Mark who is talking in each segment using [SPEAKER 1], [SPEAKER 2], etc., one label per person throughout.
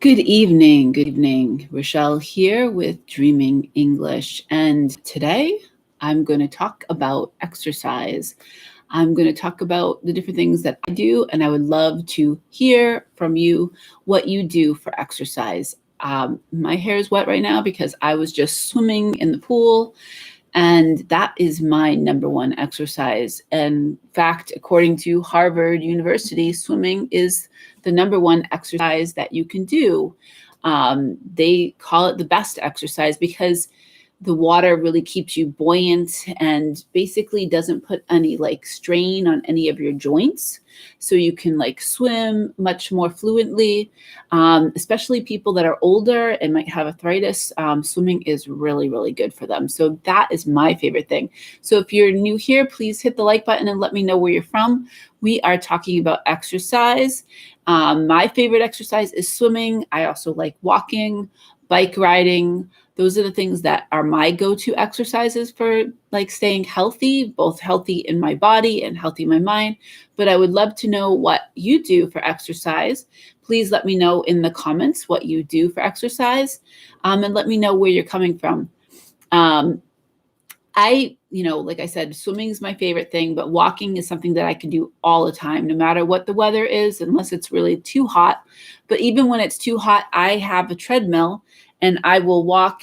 [SPEAKER 1] Good evening, good evening. Rochelle here with Dreaming English. And today I'm going to talk about exercise. I'm going to talk about the different things that I do, and I would love to hear from you what you do for exercise. My hair is wet right now because I was just swimming in the pool, and that is my number one exercise. In fact, according to Harvard University, swimming is the number one exercise that you can do. They call it the best exercise because the water really keeps you buoyant and basically doesn't put any strain on any of your joints. So you can swim much more fluently, especially people that are older and might have arthritis. Swimming is really, really good for them. So that is my favorite thing. So if you're new here, please hit the like button and let me know where you're from. We are talking about exercise. My favorite exercise is swimming. I also like walking, bike riding. Those are the things that are my go-to exercises for staying healthy, both healthy in my body and healthy in my mind. But I would love to know what you do for exercise. Please let me know in the comments what you do for exercise, and let me know where you're coming from. Like I said, swimming is my favorite thing, but walking is something that I can do all the time, no matter what the weather is, unless it's really too hot. But even when it's too hot, I have a treadmill and I will walk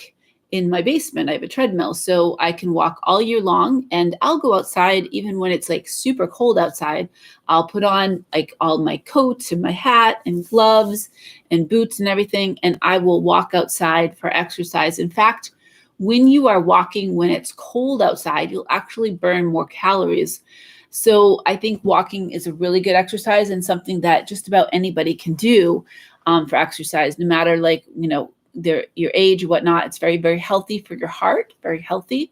[SPEAKER 1] in my basement. I have a treadmill, so I can walk all year long, and I'll go outside even when it's super cold outside. I'll put on all my coats and my hat and gloves and boots and everything, and I will walk outside for exercise. In fact, when you are walking when it's cold outside, you'll actually burn more calories. So I think walking is a really good exercise and something that just about anybody can do for exercise, no matter your age or whatnot. It's very, very healthy for your heart, very healthy.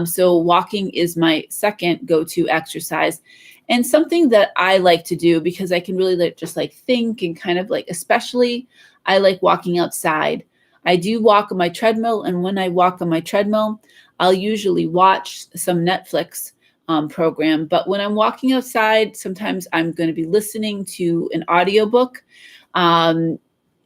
[SPEAKER 1] So walking is my second go-to exercise, and something that I like to do because I can really just think and kind of especially I like walking outside. I do walk on my treadmill, and when I walk on my treadmill, I'll usually watch some Netflix program. But when I'm walking outside, sometimes I'm going to be listening to an audiobook,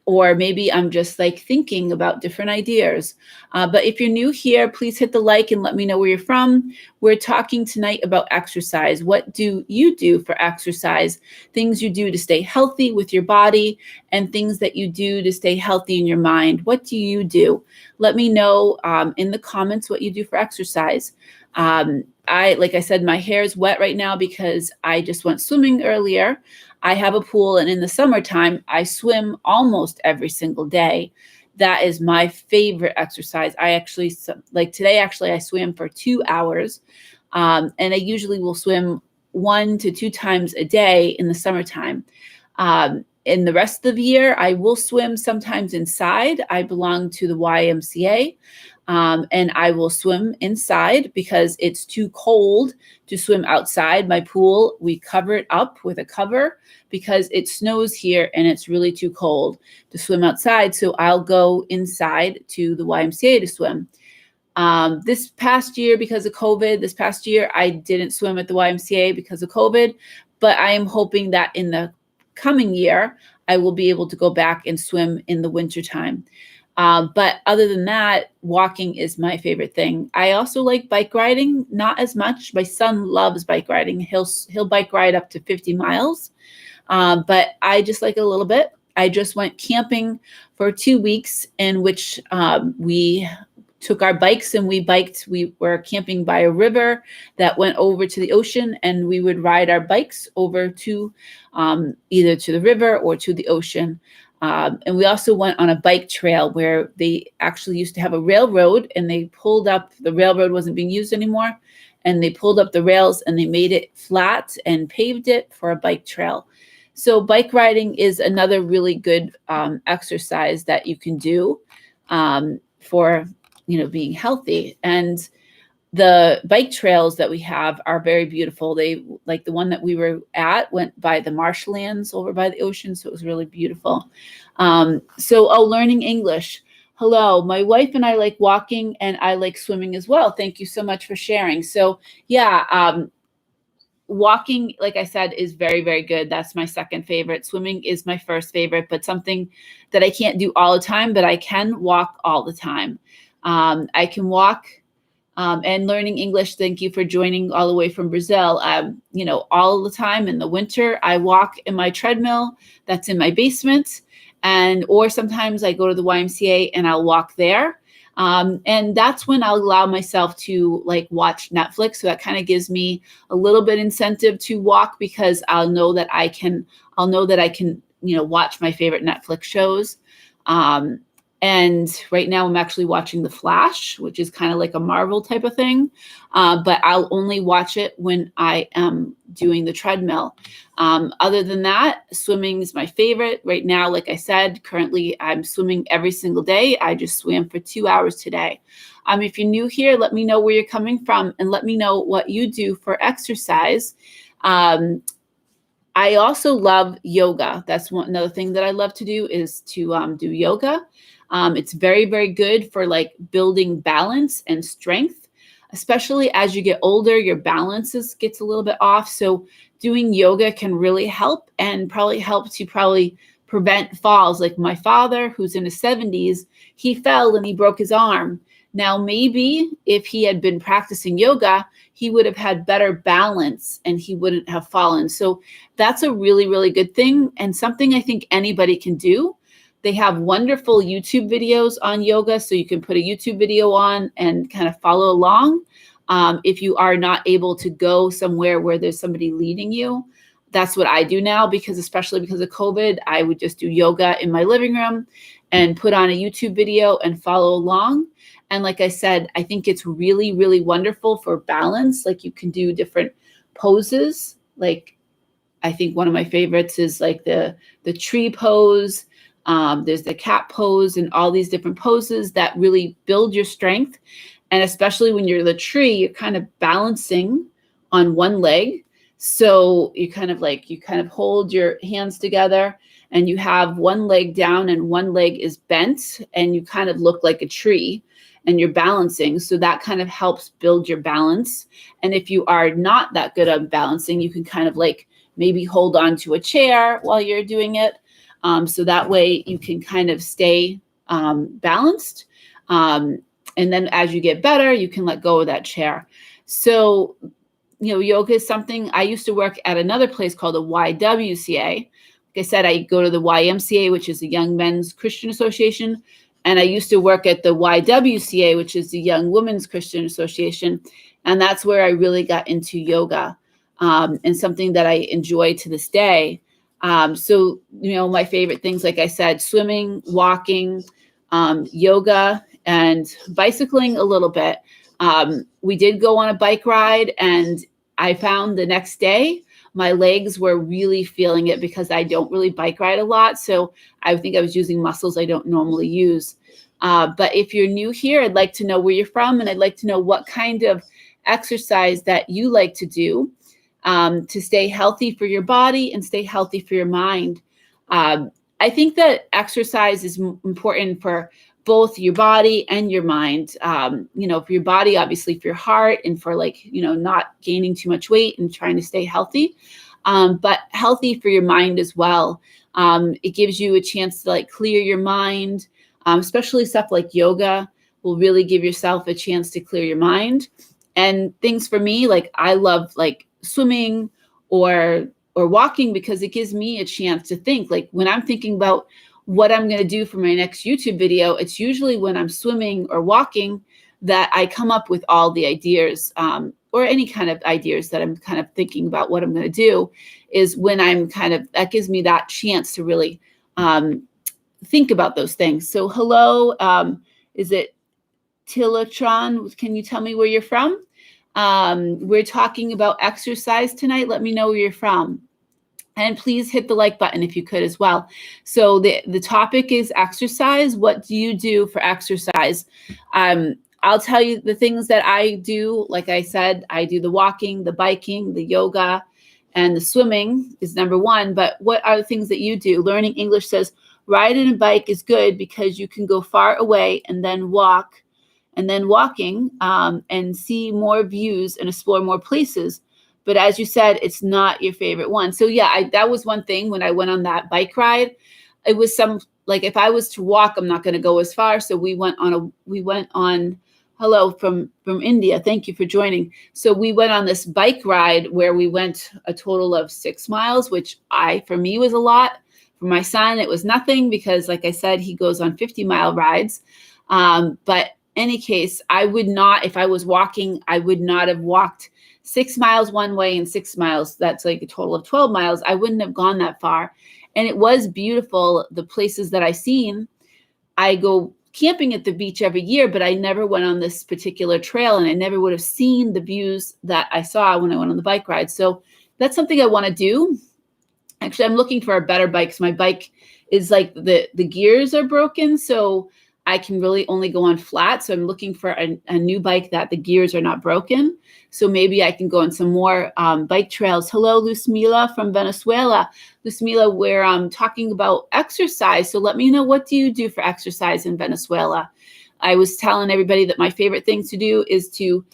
[SPEAKER 1] or maybe I'm just thinking about different ideas. But if you're new here, please hit the like and let me know where you're from. We're talking tonight about exercise. What do you do for exercise? Things you do to stay healthy with your body, and things that you do to stay healthy in your mind. What do you do? Let me know in the comments what you do for exercise. Like I said, my hair is wet right now because I just went swimming earlier. I have a pool, and in the summertime, I swim almost every single day. That is my favorite exercise. I actually, today, I swam for 2 hours, and I usually will swim 1 to 2 times a day in the summertime. In the rest of the year, I will swim sometimes inside. I belong to the YMCA. And I will swim inside because it's too cold to swim outside. My pool, we cover it up with a cover because it snows here and it's really too cold to swim outside. So I'll go inside to the YMCA to swim. This past year, because of COVID, I didn't swim at the YMCA because of COVID, but I am hoping that in the coming year, I will be able to go back and swim in the wintertime. But other than that, walking is my favorite thing. I also like bike riding, not as much. My son loves bike riding. He'll bike ride up to 50 miles, but I just like it a little bit. I just went camping for 2 weeks in which we took our bikes and we biked. We were camping by a river that went over to the ocean, and we would ride our bikes over to either to the river or to the ocean. And we also went on a bike trail where they actually used to have a railroad, and they pulled up, the railroad wasn't being used anymore, and they pulled up the rails and they made it flat and paved it for a bike trail. So bike riding is another really good exercise that you can do for being healthy. And the bike trails that we have are very beautiful. They, like the one that we were at, went by the marshlands over by the ocean, so it was really beautiful. Learning English. Hello, my wife and I like walking, and I like swimming as well. Thank you so much for sharing. So yeah, walking, like I said, is very, very good. That's my second favorite. Swimming is my first favorite, but something that I can't do all the time, but I can walk all the time. I can walk and learning English. Thank you for joining all the way from Brazil. All the time in the winter, I walk in my treadmill that's in my basement, or sometimes I go to the YMCA and I'll walk there. And that's when I'll allow myself to like watch Netflix. So that kind of gives me a little bit incentive to walk, because I'll know that I can watch my favorite Netflix shows. And right now I'm actually watching The Flash, which is kind of like a Marvel type of thing. But I'll only watch it when I am doing the treadmill. Other than that, swimming is my favorite. Right now, like I said, currently I'm swimming every single day. I just swam for 2 hours today. If you're new here, let me know where you're coming from and let me know what you do for exercise. I also love yoga. That's another thing that I love to do is to do yoga. It's very, very good for like building balance and strength, especially as you get older, your balance gets a little bit off. So doing yoga can really help and probably help to prevent falls. Like my father, who's in his 70s, he fell and he broke his arm. Now, maybe if he had been practicing yoga, he would have had better balance and he wouldn't have fallen. So that's a really, really good thing and something I think anybody can do. They have wonderful YouTube videos on yoga, so you can put a YouTube video on and kind of follow along. If you are not able to go somewhere where there's somebody leading you, that's what I do now, especially because of COVID, I would just do yoga in my living room and put on a YouTube video and follow along. And like I said, I think it's really, really wonderful for balance. Like you can do different poses. Like I think one of my favorites is like the tree pose. There's the cat pose and all these different poses that really build your strength. And especially when you're the tree, you're kind of balancing on one leg. So you kind of hold your hands together and you have one leg down and one leg is bent and you kind of look like a tree and you're balancing. So that kind of helps build your balance. And if you are not that good at balancing, you can kind of like maybe hold on to a chair while you're doing it. So that way you can kind of stay balanced. And then as you get better, you can let go of that chair. So, yoga is something I used to work at another place called the YWCA. Like I said, I go to the YMCA, which is the Young Men's Christian Association. And I used to work at the YWCA, which is the Young Women's Christian Association. And that's where I really got into yoga and something that I enjoy to this day. So, my favorite things, like I said, swimming, walking, yoga, and bicycling a little bit. We did go on a bike ride and I found the next day my legs were really feeling it because I don't really bike ride a lot. So I think I was using muscles I don't normally use. But if you're new here, I'd like to know where you're from and I'd like to know what kind of exercise that you like to do to stay healthy for your body and stay healthy for your mind. I think that exercise is important for both your body and your mind. For your body, obviously for your heart and for not gaining too much weight and trying to stay healthy, but healthy for your mind as well. It gives you a chance to clear your mind, especially stuff like yoga will really give yourself a chance to clear your mind. And things for me, I love swimming or walking because it gives me a chance to think. When I'm thinking about what I'm going to do for my next YouTube video, it's usually when I'm swimming or walking that I come up with all the ideas, or any kind of ideas that I'm kind of thinking about what I'm going to do, is when that gives me that chance to really think about those things. So hello, is it Tilatron? Can you tell me where you're from? We're talking about exercise tonight. Let me know where you're from. And please hit the like button if you could as well. So the topic is exercise. What do you do for exercise? I'll tell you the things that I do. Like I said, I do the walking, the biking, the yoga, and the swimming is number one. But what are the things that you do? Learning English says, riding a bike is good because you can go far away and then walk, and then walking and see more views and explore more places. But as you said, it's not your favorite one. So yeah, that was one thing when I went on that bike ride. It was like if I was to walk, I'm not going to go as far. So we went on, hello from India. Thank you for joining. So we went on this bike ride where we went a total of 6 miles, which for me was a lot. For my son, it was nothing because, like I said, he goes on 50-mile rides. But any case, I would not, if I was walking, I would not have walked 6 miles one way and 6 miles. That's like a total of 12 miles. I wouldn't have gone that far. And it was beautiful. The places that I seen, I go camping at the beach every year, but I never went on this particular trail, and I never would have seen the views that I saw when I went on the bike ride. So that's something I want to do. Actually, I'm looking for a better bike because my bike is like the gears are broken, so I can really only go on flat. So I'm looking for a new bike that the gears are not broken. So maybe I can go on some more bike trails. Hello, Luzmila from Venezuela. Luzmila, we're talking about exercise. So let me know, what do you do for exercise in Venezuela? I was telling everybody that my favorite thing to do is to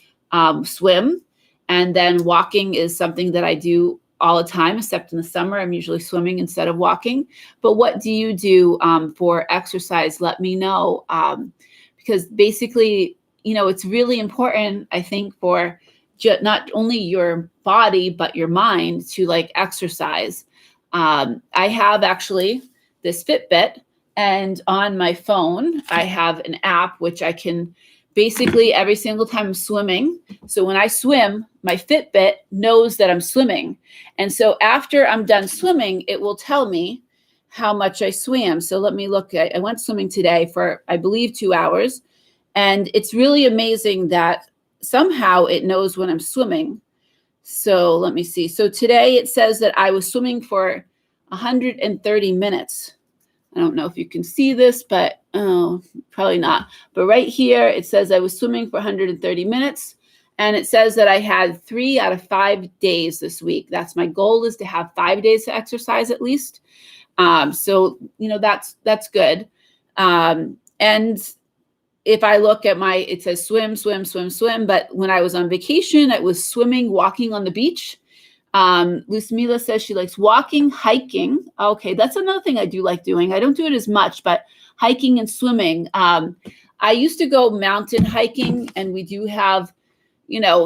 [SPEAKER 1] swim. And then walking is something that I do all the time, except in the summer. I'm usually swimming instead of walking. But what do you do for exercise? Let me know. Because basically, it's really important, I think, for not only your body, but your mind to like exercise. I have actually this Fitbit, and on my phone, I have an app which I can basically every single time I'm swimming. So when I swim, my Fitbit knows that I'm swimming. And so after I'm done swimming, it will tell me how much I swam. So let me look. I went swimming today for, I believe, 2 hours. And it's really amazing that somehow it knows when I'm swimming. So let me see. So today it says that I was swimming for 130 minutes. I don't know if you can see this, but probably not. But right here, it says I was swimming for 130 minutes. And it says that I had 3 out of 5 days this week. That's my goal, is to have 5 days to exercise at least. So, that's good. And if I look at it says swim, swim, swim, swim. But when I was on vacation, it was swimming, walking on the beach. Luzmila says she likes walking, hiking. Okay, that's another thing I do like doing. I don't do it as much, but hiking and swimming. I used to go mountain hiking, and we do have,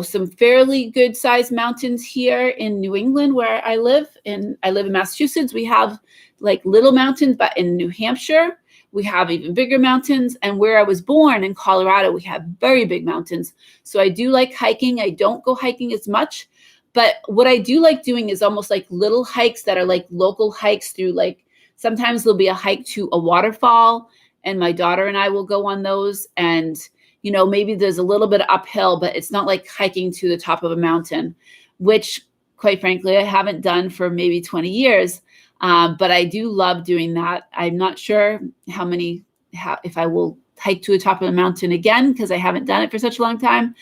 [SPEAKER 1] some fairly good sized mountains here in New England where I live. I live in Massachusetts. We have like little mountains, but in New Hampshire, we have even bigger mountains. And where I was born in Colorado, we have very big mountains. So I do like hiking. I don't go hiking as much. But what I do like doing is almost like little hikes that are like local hikes through, like, sometimes there'll be a hike to a waterfall, and my daughter and I will go on those. And, maybe there's a little bit of uphill, but it's not like hiking to the top of a mountain, which, quite frankly, I haven't done for maybe 20 years. But I do love doing that. I'm not sure if I will hike to the top of the mountain again, because I haven't done it for such a long time.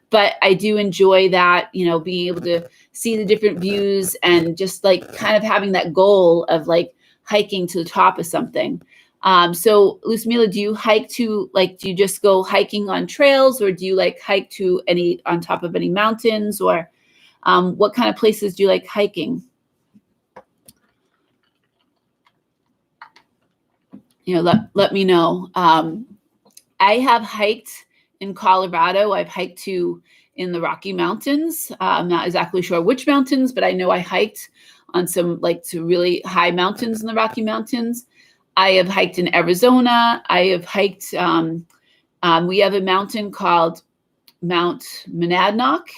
[SPEAKER 1] But I do enjoy that, being able to see the different views and just like kind of having that goal of like hiking to the top of something. So Luzmila, do you do you just go hiking on trails, or do you like hike on top of any mountains, or what kind of places do you like hiking? Let me know. I have hiked in Colorado. I've hiked in the Rocky Mountains. I'm not exactly sure which mountains, but I know I hiked on some to really high mountains in the Rocky Mountains. I have hiked in Arizona. I have hiked, we have a mountain called Mount Monadnock,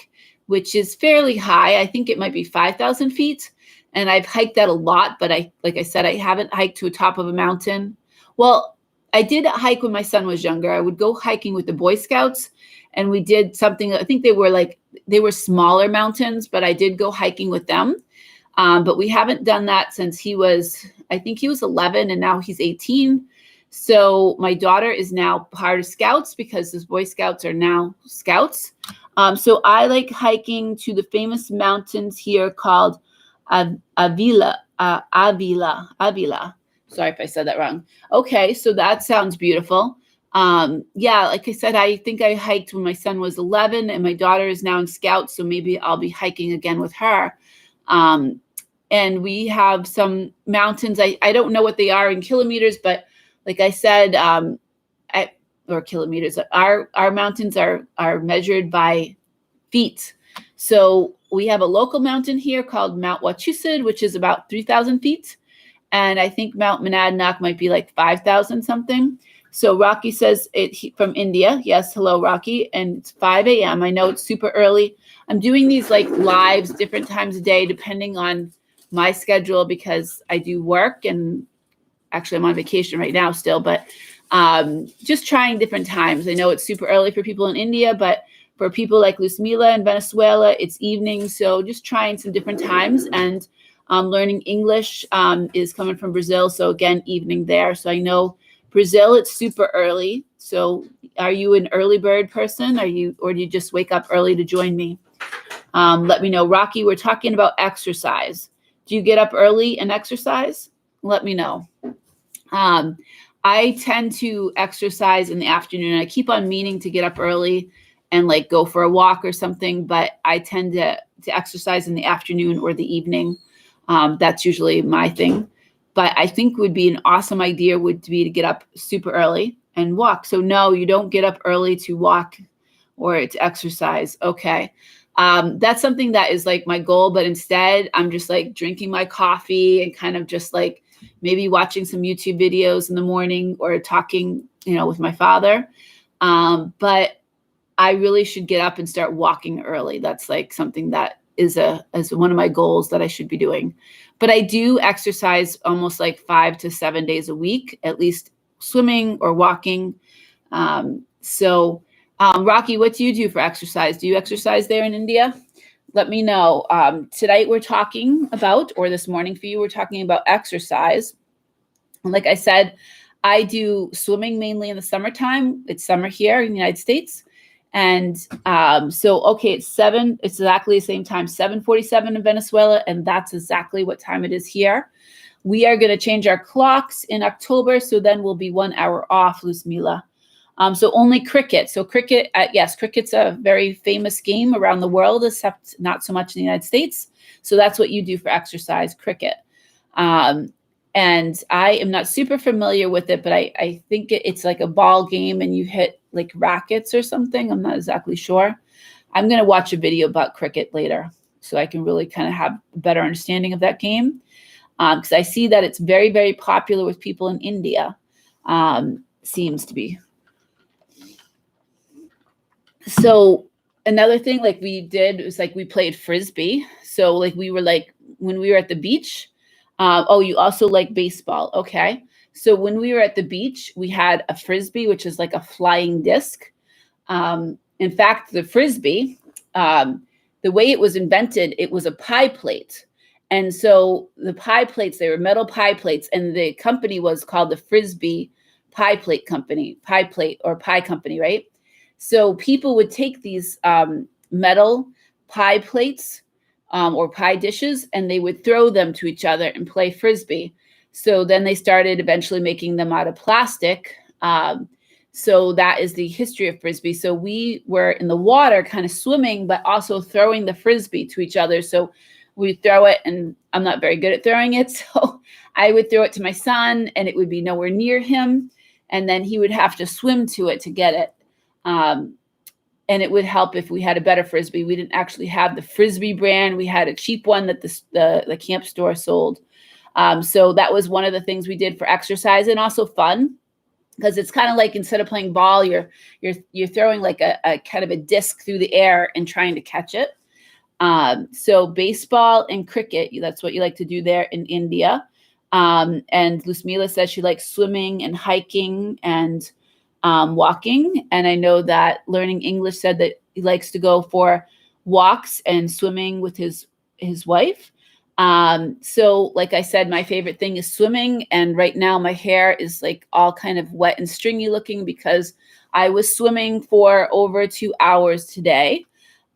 [SPEAKER 1] which is fairly high. I think it might be 5,000 feet. And I've hiked that a lot, but like I said, I haven't hiked to the top of a mountain. Well, I did hike when my son was younger. I would go hiking with the Boy Scouts, and we did something. I think they were smaller mountains, but I did go hiking with them. But we haven't done that since I think he was 11, and now he's 18. So my daughter is now part of Scouts because the Boy Scouts are now Scouts. So I like hiking to the famous mountains here called Avila. Sorry if I said that wrong. Okay, so that sounds beautiful. Yeah, like I said, I think I hiked when my son was 11 and my daughter is now in Scouts. So maybe I'll be hiking again with her. And we have some mountains. I don't know what they are in kilometers, but like I said, or kilometers, our mountains are measured by feet. So we have a local mountain here called Mount Wachusett, which is about 3,000 feet. And I think Mount Monadnock might be like 5,000 something. So Rocky says from India. Yes, hello, Rocky. And it's 5 a.m. I know it's super early. I'm doing these like lives different times a day, depending on my schedule, because I do work, and actually I'm on vacation right now still, but just trying different times. I know it's super early for people in India, but for people like Luzmila in Venezuela, it's evening. So just trying some different times. And learning English is coming from Brazil. So again, evening there. So I know Brazil, it's super early. So are you an early bird person? Or do you just wake up early to join me? Let me know. Rocky, we're talking about exercise. Do you get up early and exercise? Let me know. I tend to exercise in the afternoon. I keep on meaning to get up early and like go for a walk or something, but I tend to exercise in the afternoon or the evening. That's usually my thing. But I think would be an awesome idea would be to get up super early and walk. So no, you don't get up early to walk or to exercise. Okay. That's something that is like my goal, but instead I'm just like drinking my coffee and kind of just like maybe watching some YouTube videos in the morning or talking, with my father. But I really should get up and start walking early. That's like something that is one of my goals that I should be doing. But I do exercise almost like 5 to 7 days a week, at least swimming or walking. Rocky, what do you do for exercise? Do you exercise there in India? Let me know. Tonight we're talking about, or this morning for you, we're talking about exercise. And like I said, I do swimming mainly in the summertime. It's summer here in the United States. And it's exactly the same time, 7:47 in Venezuela, and that's exactly what time it is here. We are going to change our clocks in October, so then we'll be 1 hour off, Luzmila. So only cricket. So cricket, yes, cricket's a very famous game around the world, except not so much in the United States. So that's what you do for exercise, cricket. And I am not super familiar with it, but I think it's like a ball game and you hit like rackets or something. I'm not exactly sure. I'm going to watch a video about cricket later so I can really kind of have a better understanding of that game. Because I see that it's very, very popular with people in India. Seems to be. So another thing like we did was like we played Frisbee. So like we were like when we were at the beach. You also like baseball. Okay. So when we were at the beach, we had a Frisbee, which is like a flying disc. In fact, the Frisbee, the way it was invented, it was a pie plate. And so the pie plates, they were metal pie plates, and the company was called the Frisbee Pie Plate Company, pie plate or pie company, right? So people would take these metal pie plates or pie dishes, and they would throw them to each other and play Frisbee. So then they started eventually making them out of plastic. So that is the history of Frisbee. So we were in the water kind of swimming, but also throwing the Frisbee to each other. So we throw it, and I'm not very good at throwing it. So I would throw it to my son, and it would be nowhere near him. And then he would have to swim to it to get it. And it would help if we had a better Frisbee. We didn't actually have the Frisbee brand. We had a cheap one that the camp store sold. So that was one of the things we did for exercise, and also fun, because it's kind of like instead of playing ball, you're throwing like a kind of a disc through the air and trying to catch it. So baseball and cricket, that's what you like to do there in India. And Luzmila says she likes swimming and hiking and walking. And I know that Learning English said that he likes to go for walks and swimming with his wife. So like I said, my favorite thing is swimming. And right now my hair is like all kind of wet and stringy looking because I was swimming for over 2 hours today.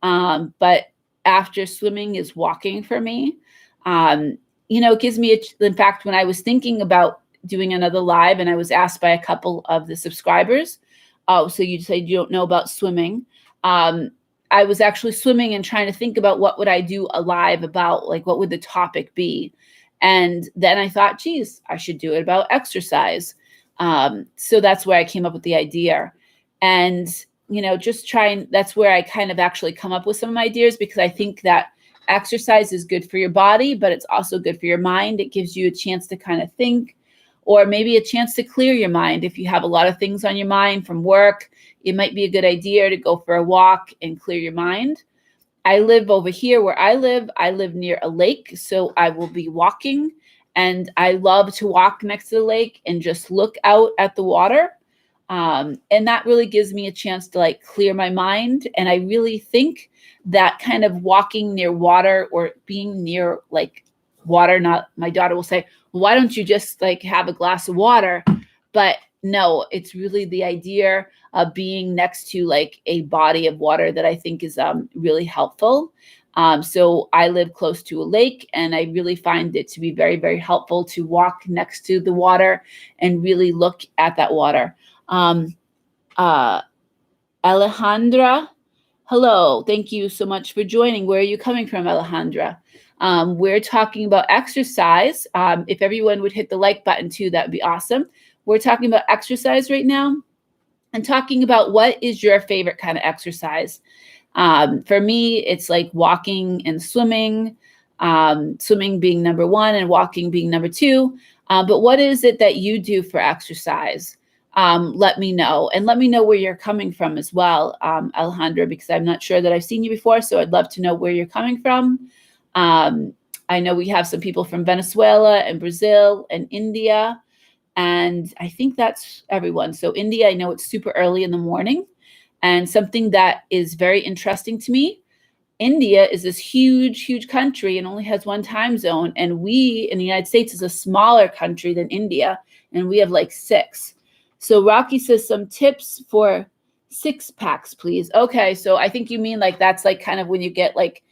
[SPEAKER 1] But after swimming is walking for me. It gives me, in fact, when I was thinking about doing another live and I was asked by a couple of the subscribers, Oh, so you said you don't know about swimming. I was actually swimming and trying to think about what would I do alive about, like what would the topic be? And then I thought, geez, I should do it about exercise. So that's where I came up with the idea. And, just trying, that's where I kind of actually come up with some of my ideas, because I think that exercise is good for your body, but it's also good for your mind. It gives you a chance to kind of think, or maybe a chance to clear your mind. If you have a lot of things on your mind from work, it might be a good idea to go for a walk and clear your mind. I live over here where I live near a lake, so I will be walking, and I love to walk next to the lake and just look out at the water. And that really gives me a chance to like clear my mind. And I really think that kind of walking near water, or being near like water, not, my daughter will say, well, why don't you just like have a glass of water? But no, it's really the idea of being next to like a body of water that I think is really helpful. So I live close to a lake, and I really find it to be very, very helpful to walk next to the water and really look at that water. Alejandra, hello. Thank you so much for joining. Where are you coming from, Alejandra? We're talking about exercise. If everyone would hit the like button too, that would be awesome. We're talking about exercise right now, and talking about what is your favorite kind of exercise. For me, it's like walking and swimming, swimming being number one and walking being number two. But what is it that you do for exercise? Let me know, and let me know where you're coming from as well, Alejandra, because I'm not sure that I've seen you before. So I'd love to know where you're coming from. I know we have some people from Venezuela and Brazil and India, and I think that's everyone. So India, I know it's super early in the morning, and something that is very interesting to me, India is this huge, huge country and only has one time zone. And we in the United States is a smaller country than India, and we have like 6. So Rocky says some tips for 6 packs, please. Okay, so I think you mean like that's like kind of when you get like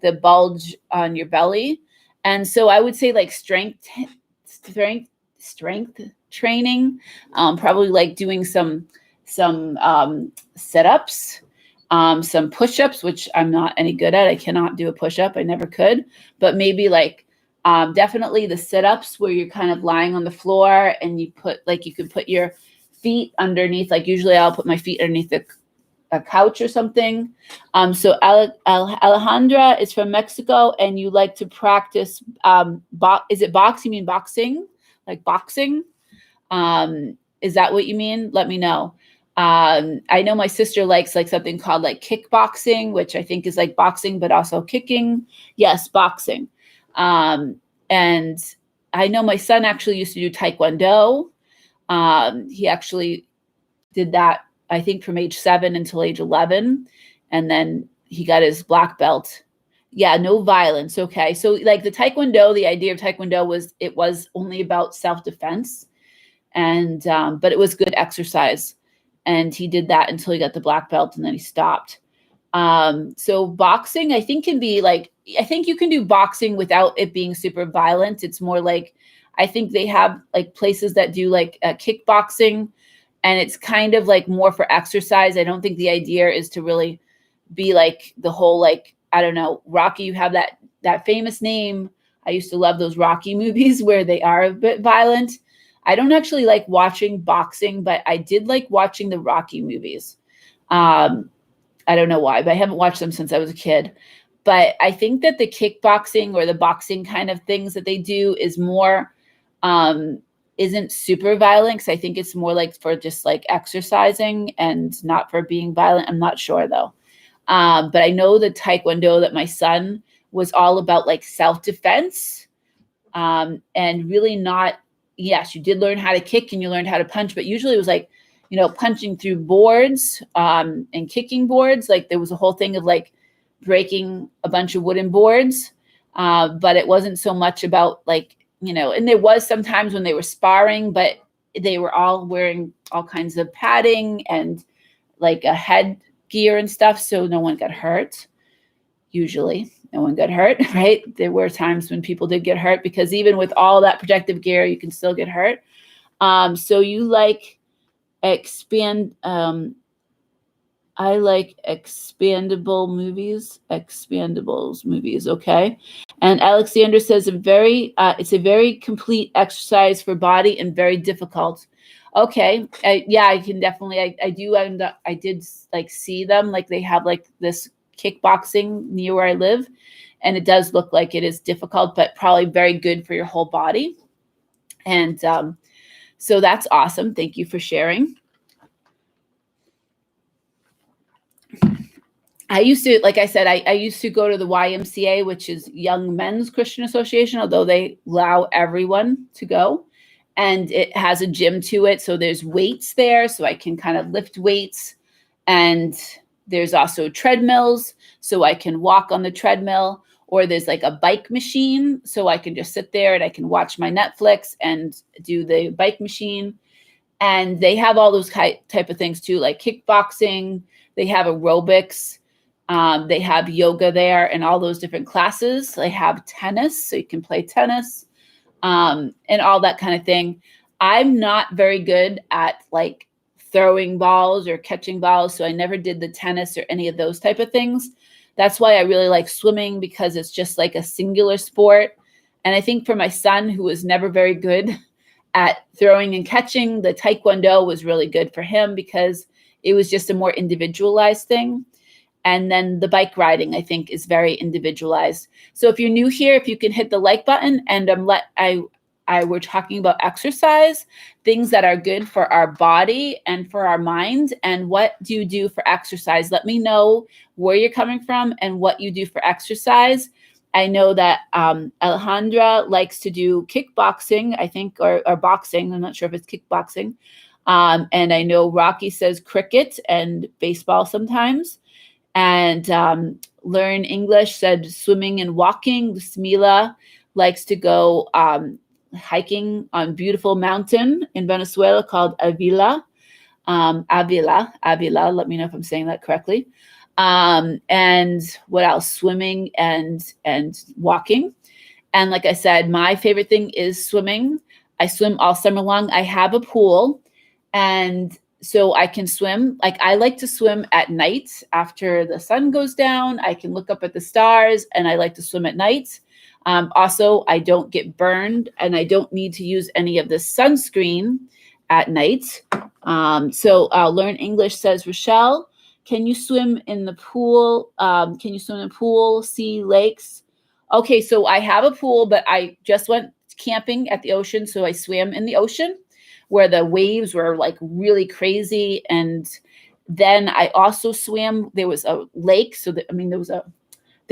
[SPEAKER 1] the bulge on your belly. And so I would say like strength training, probably like doing some sit-ups, some push-ups, which I'm not any good at. I cannot do a push-up. I never could. But maybe like definitely the sit-ups where you're kind of lying on the floor, and you can put your feet underneath. Like usually I'll put my feet underneath a couch or something. So Alejandra is from Mexico, and you like to practice, is it boxing? You mean boxing? Like boxing? Is that what you mean? Let me know. I know my sister likes like something called like kickboxing, which I think is like boxing, but also kicking. Yes, boxing. And I know my son actually used to do Taekwondo. He actually did that, I think, from age 7 until age 11. And then he got his black belt. Yeah, no violence. Okay. So like the Taekwondo, the idea of Taekwondo was, it was only about self-defense. And, but it was good exercise. And he did that until he got the black belt, and then he stopped. So boxing, I think, can be like, I think you can do boxing without it being super violent. It's more like, I think they have like places that do like kickboxing, and it's kind of like more for exercise. I don't think the idea is to really be like the whole, like, I don't know, Rocky, you have that famous name. I used to love those Rocky movies where they are a bit violent. I don't actually like watching boxing, but I did like watching the Rocky movies. I don't know why, but I haven't watched them since I was a kid. But I think that the kickboxing or the boxing kind of things that they do is more, isn't super violent. 'Cause I think it's more like for just like exercising and not for being violent. I'm not sure though. But I know the Taekwondo that my son was all about like self-defense, and really not, yes, you did learn how to kick and you learned how to punch, but usually it was like, punching through boards, and kicking boards. Like there was a whole thing of like breaking a bunch of wooden boards. But it wasn't so much about like, and there was sometimes when they were sparring, but they were all wearing all kinds of padding and like a headgear and stuff. So no one got hurt. Usually no one got hurt, right? There were times when people did get hurt, because even with all that protective gear, you can still get hurt. So you like expand. I like expandables movies. Okay. And Alexander says it's a very complete exercise for body and very difficult. Okay. Yeah, I can definitely, I did like see them, like they have like this kickboxing near where I live. And it does look like it is difficult, but probably very good for your whole body. And so that's awesome. Thank you for sharing. I used to, like I said, I used to go to the YMCA, which is Young Men's Christian Association, although they allow everyone to go. And it has a gym to it. So there's weights there, so I can kind of lift weights. And there's also treadmills, so I can walk on the treadmill. Or there's like a bike machine, so I can just sit there and I can watch my Netflix and do the bike machine. And they have all those type of things too, like kickboxing. They have aerobics. They have yoga there and all those different classes. They have tennis, so you can play tennis and all that kind of thing. I'm not very good at like throwing balls or catching balls, so I never did the tennis or any of those type of things. That's why I really like swimming, because it's just like a singular sport. And I think for my son, who was never very good at throwing and catching, the taekwondo was really good for him because it was just a more individualized thing. And then the bike riding, I think, is very individualized. So if you're new here, if you can hit the like button, and we're talking about exercise, things that are good for our body and for our mind. And what do you do for exercise? Let me know where you're coming from and what you do for exercise. I know that Alejandra likes to do kickboxing, I think, or boxing. I'm not sure if it's kickboxing. And I know Rocky says cricket and baseball sometimes. And Learn English said swimming and walking. Smila likes to go hiking on beautiful mountain in Venezuela called Avila. Avila. Let me know if I'm saying that correctly. And what else? Swimming and walking. And like I said, my favorite thing is swimming. I swim all summer long. I have a pool, and so I can swim. Like I like to swim at night after the sun goes down. I can look up at the stars, and I like to swim at night. Also, I don't get burned, and I don't need to use any of the sunscreen at night. So Learn English says, Rochelle, can you swim in the pool? Can you swim in the pool, sea, lakes? Okay, so I have a pool, but I just went camping at the ocean, so I swam in the ocean where the waves were like really crazy. And then I also swam. There was a lake, so there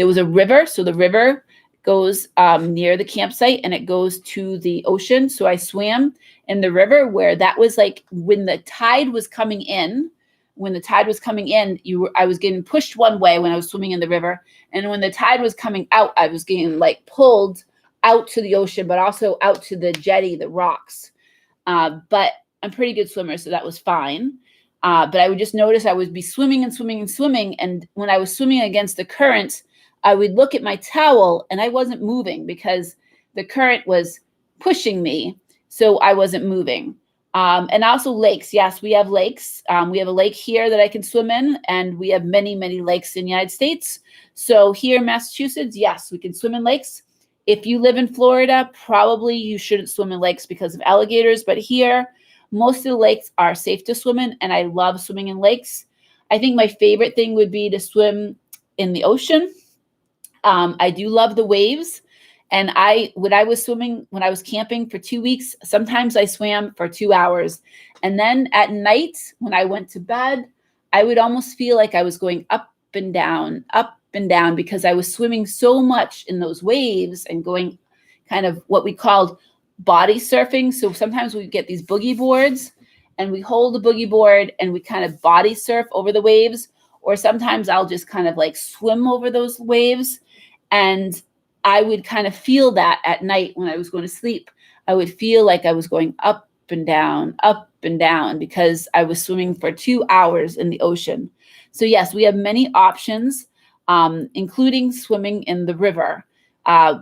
[SPEAKER 1] was a river. So the river goes near the campsite and it goes to the ocean. So I swam in the river where that was like when the tide was coming in. When the tide was coming in, I was getting pushed one way when I was swimming in the river. And when the tide was coming out, I was getting like pulled out to the ocean, but also out to the jetty, the rocks. But I'm a pretty good swimmer, so that was fine. But I would just notice I would be swimming and swimming and swimming. And when I was swimming against the current, I would look at my towel and I wasn't moving because the current was pushing me. So I wasn't moving. And also lakes. Yes, we have lakes. We have a lake here that I can swim in, and we have many, many lakes in the United States. So here in Massachusetts, yes, we can swim in lakes. If you live in Florida, probably you shouldn't swim in lakes because of alligators. But here, most of the lakes are safe to swim in, and I love swimming in lakes. I think my favorite thing would be to swim in the ocean. I do love the waves. And when I was camping for 2 weeks, sometimes I swam for 2 hours. And then at night, when I went to bed, I would almost feel like I was going up and down, because I was swimming so much in those waves and going kind of what we called body surfing. So sometimes we get these boogie boards and we hold the boogie board and we kind of body surf over the waves. Or sometimes I'll just kind of like swim over those waves. And I would kind of feel that at night when I was going to sleep. I would feel like I was going up and down because I was swimming for 2 hours in the ocean. So yes, we have many options, including swimming in the river,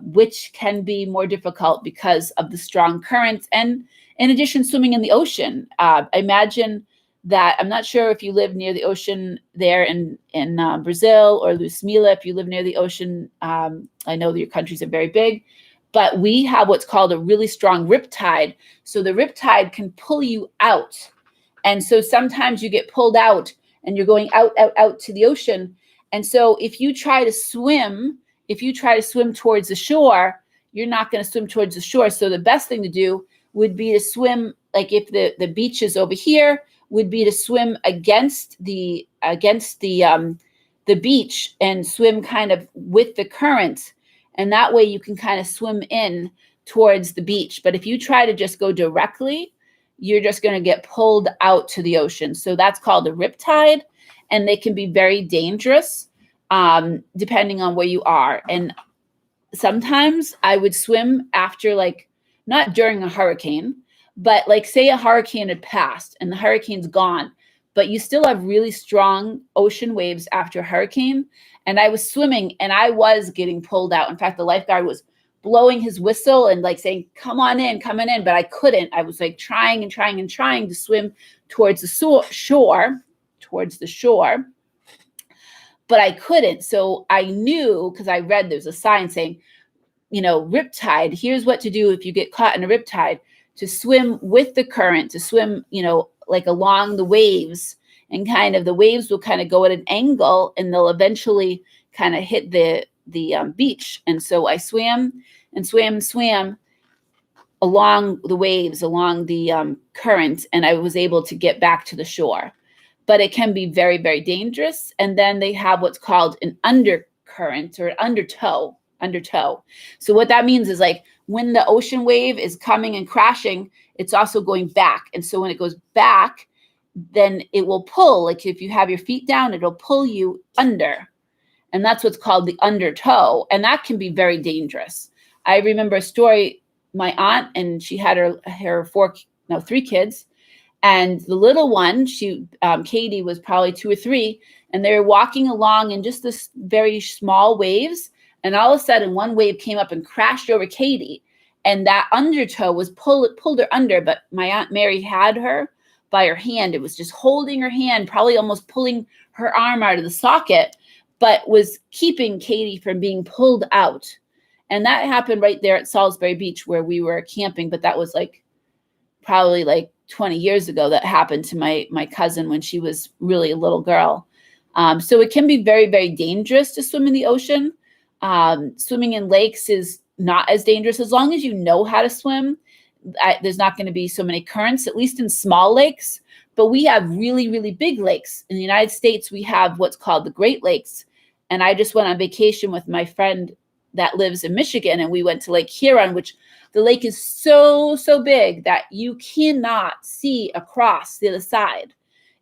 [SPEAKER 1] which can be more difficult because of the strong currents. And in addition, swimming in the ocean. Imagine that I'm not sure if you live near the ocean there in Brazil, or Lucmila, if you live near the ocean. I know that your countries are very big, but we have what's called a really strong riptide. So the riptide can pull you out. And so sometimes you get pulled out and you're going out, out, out to the ocean. And so if you try to swim towards the shore, you're not going to swim towards the shore. So the best thing to do would be to swim, like if the beach is over here, would be to swim against the beach and swim kind of with the current. And that way you can kind of swim in towards the beach. But if you try to just go directly, you're just going to get pulled out to the ocean. So that's called a riptide, and they can be very dangerous depending on where you are. And sometimes I would swim after, like, not during a hurricane, but like say a hurricane had passed and the hurricane's gone, but you still have really strong ocean waves after a hurricane. And I was swimming and I was getting pulled out. In fact, the lifeguard was blowing his whistle and like saying, come on in, but I couldn't. I was like trying to swim towards the shore, but I couldn't. So I knew, because I read there's a sign saying, riptide, here's what to do if you get caught in a riptide: to swim with the current, to swim, like along the waves, and kind of the waves will kind of go at an angle and they'll eventually kind of hit the beach. And so I swam along the waves, along the current, and I was able to get back to the shore. But it can be very, very dangerous. And then they have what's called an undercurrent or an undertow. So what that means is, like, when the ocean wave is coming and crashing, it's also going back. And so when it goes back, then it will pull. Like if you have your feet down, it'll pull you under. And that's what's called the undertow. And that can be very dangerous. I remember a story, my aunt, and she had her 3 kids. And the little one, Katie, was probably 2 or 3. And they were walking along in just this very small waves. And all of a sudden, one wave came up and crashed over Katie. And that undertow was pulled her under. But my Aunt Mary had her by her hand. It was just holding her hand, probably almost pulling her arm out of the socket, but was keeping Katie from being pulled out. And that happened right there at Salisbury Beach where we were camping. But that was probably 20 years ago that happened to my cousin when she was really a little girl. So it can be very, very dangerous to swim in the ocean. Swimming in lakes is not as dangerous as long as you know how to swim. There's not going to be so many currents, at least in small lakes. But we have really, really big lakes. In the United States, we have what's called the Great Lakes. And I just went on vacation with my friend that lives in Michigan, and we went to Lake Huron, which the lake is so, so big that you cannot see across the other side.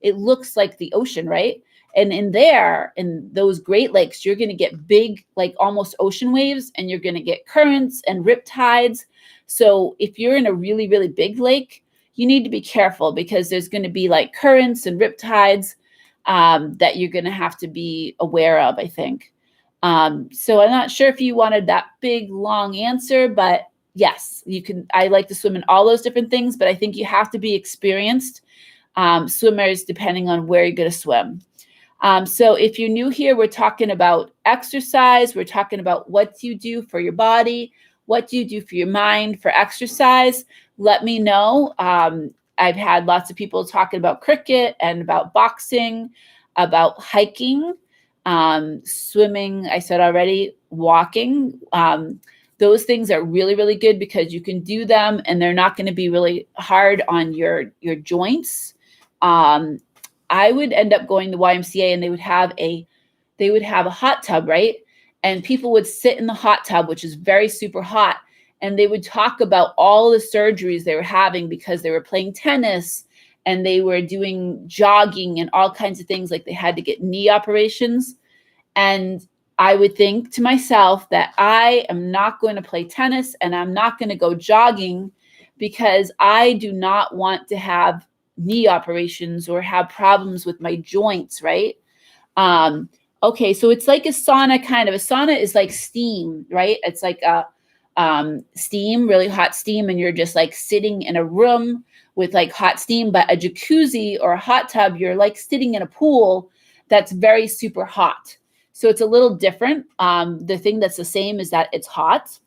[SPEAKER 1] It looks like the ocean, right? And in those Great Lakes, you're going to get big, like almost ocean waves, and you're going to get currents and riptides. So if you're in a really, really big lake, you need to be careful because there's going to be like currents and riptides that you're going to have to be aware of, I think. So I'm not sure if you wanted that big, long answer, but yes, you can. I like to swim in all those different things, but I think you have to be experienced swimmers depending on where you're going to swim. So if you're new here, we're talking about exercise. We're talking about what do you do for your body? What do you do for your mind for exercise? Let me know. I've had lots of people talking about cricket and about boxing, about hiking, swimming, I said already, walking. Those things are really, really good because you can do them and they're not going to be really hard on your joints. I would end up going to YMCA and they would have a hot tub, right? And people would sit in the hot tub, which is very super hot. And they would talk about all the surgeries they were having because they were playing tennis and they were doing jogging and all kinds of things. Like they had to get knee operations. And I would think to myself that I am not going to play tennis and I'm not going to go jogging because I do not want to have knee operations or have problems with my joints, right? Okay, so it's like a sauna kind of. A sauna is like steam, right? It's like a steam, really hot steam, and you're just like sitting in a room with like hot steam, but a jacuzzi or a hot tub, you're like sitting in a pool that's very super hot. So it's a little different. The thing that's the same is that it's hot.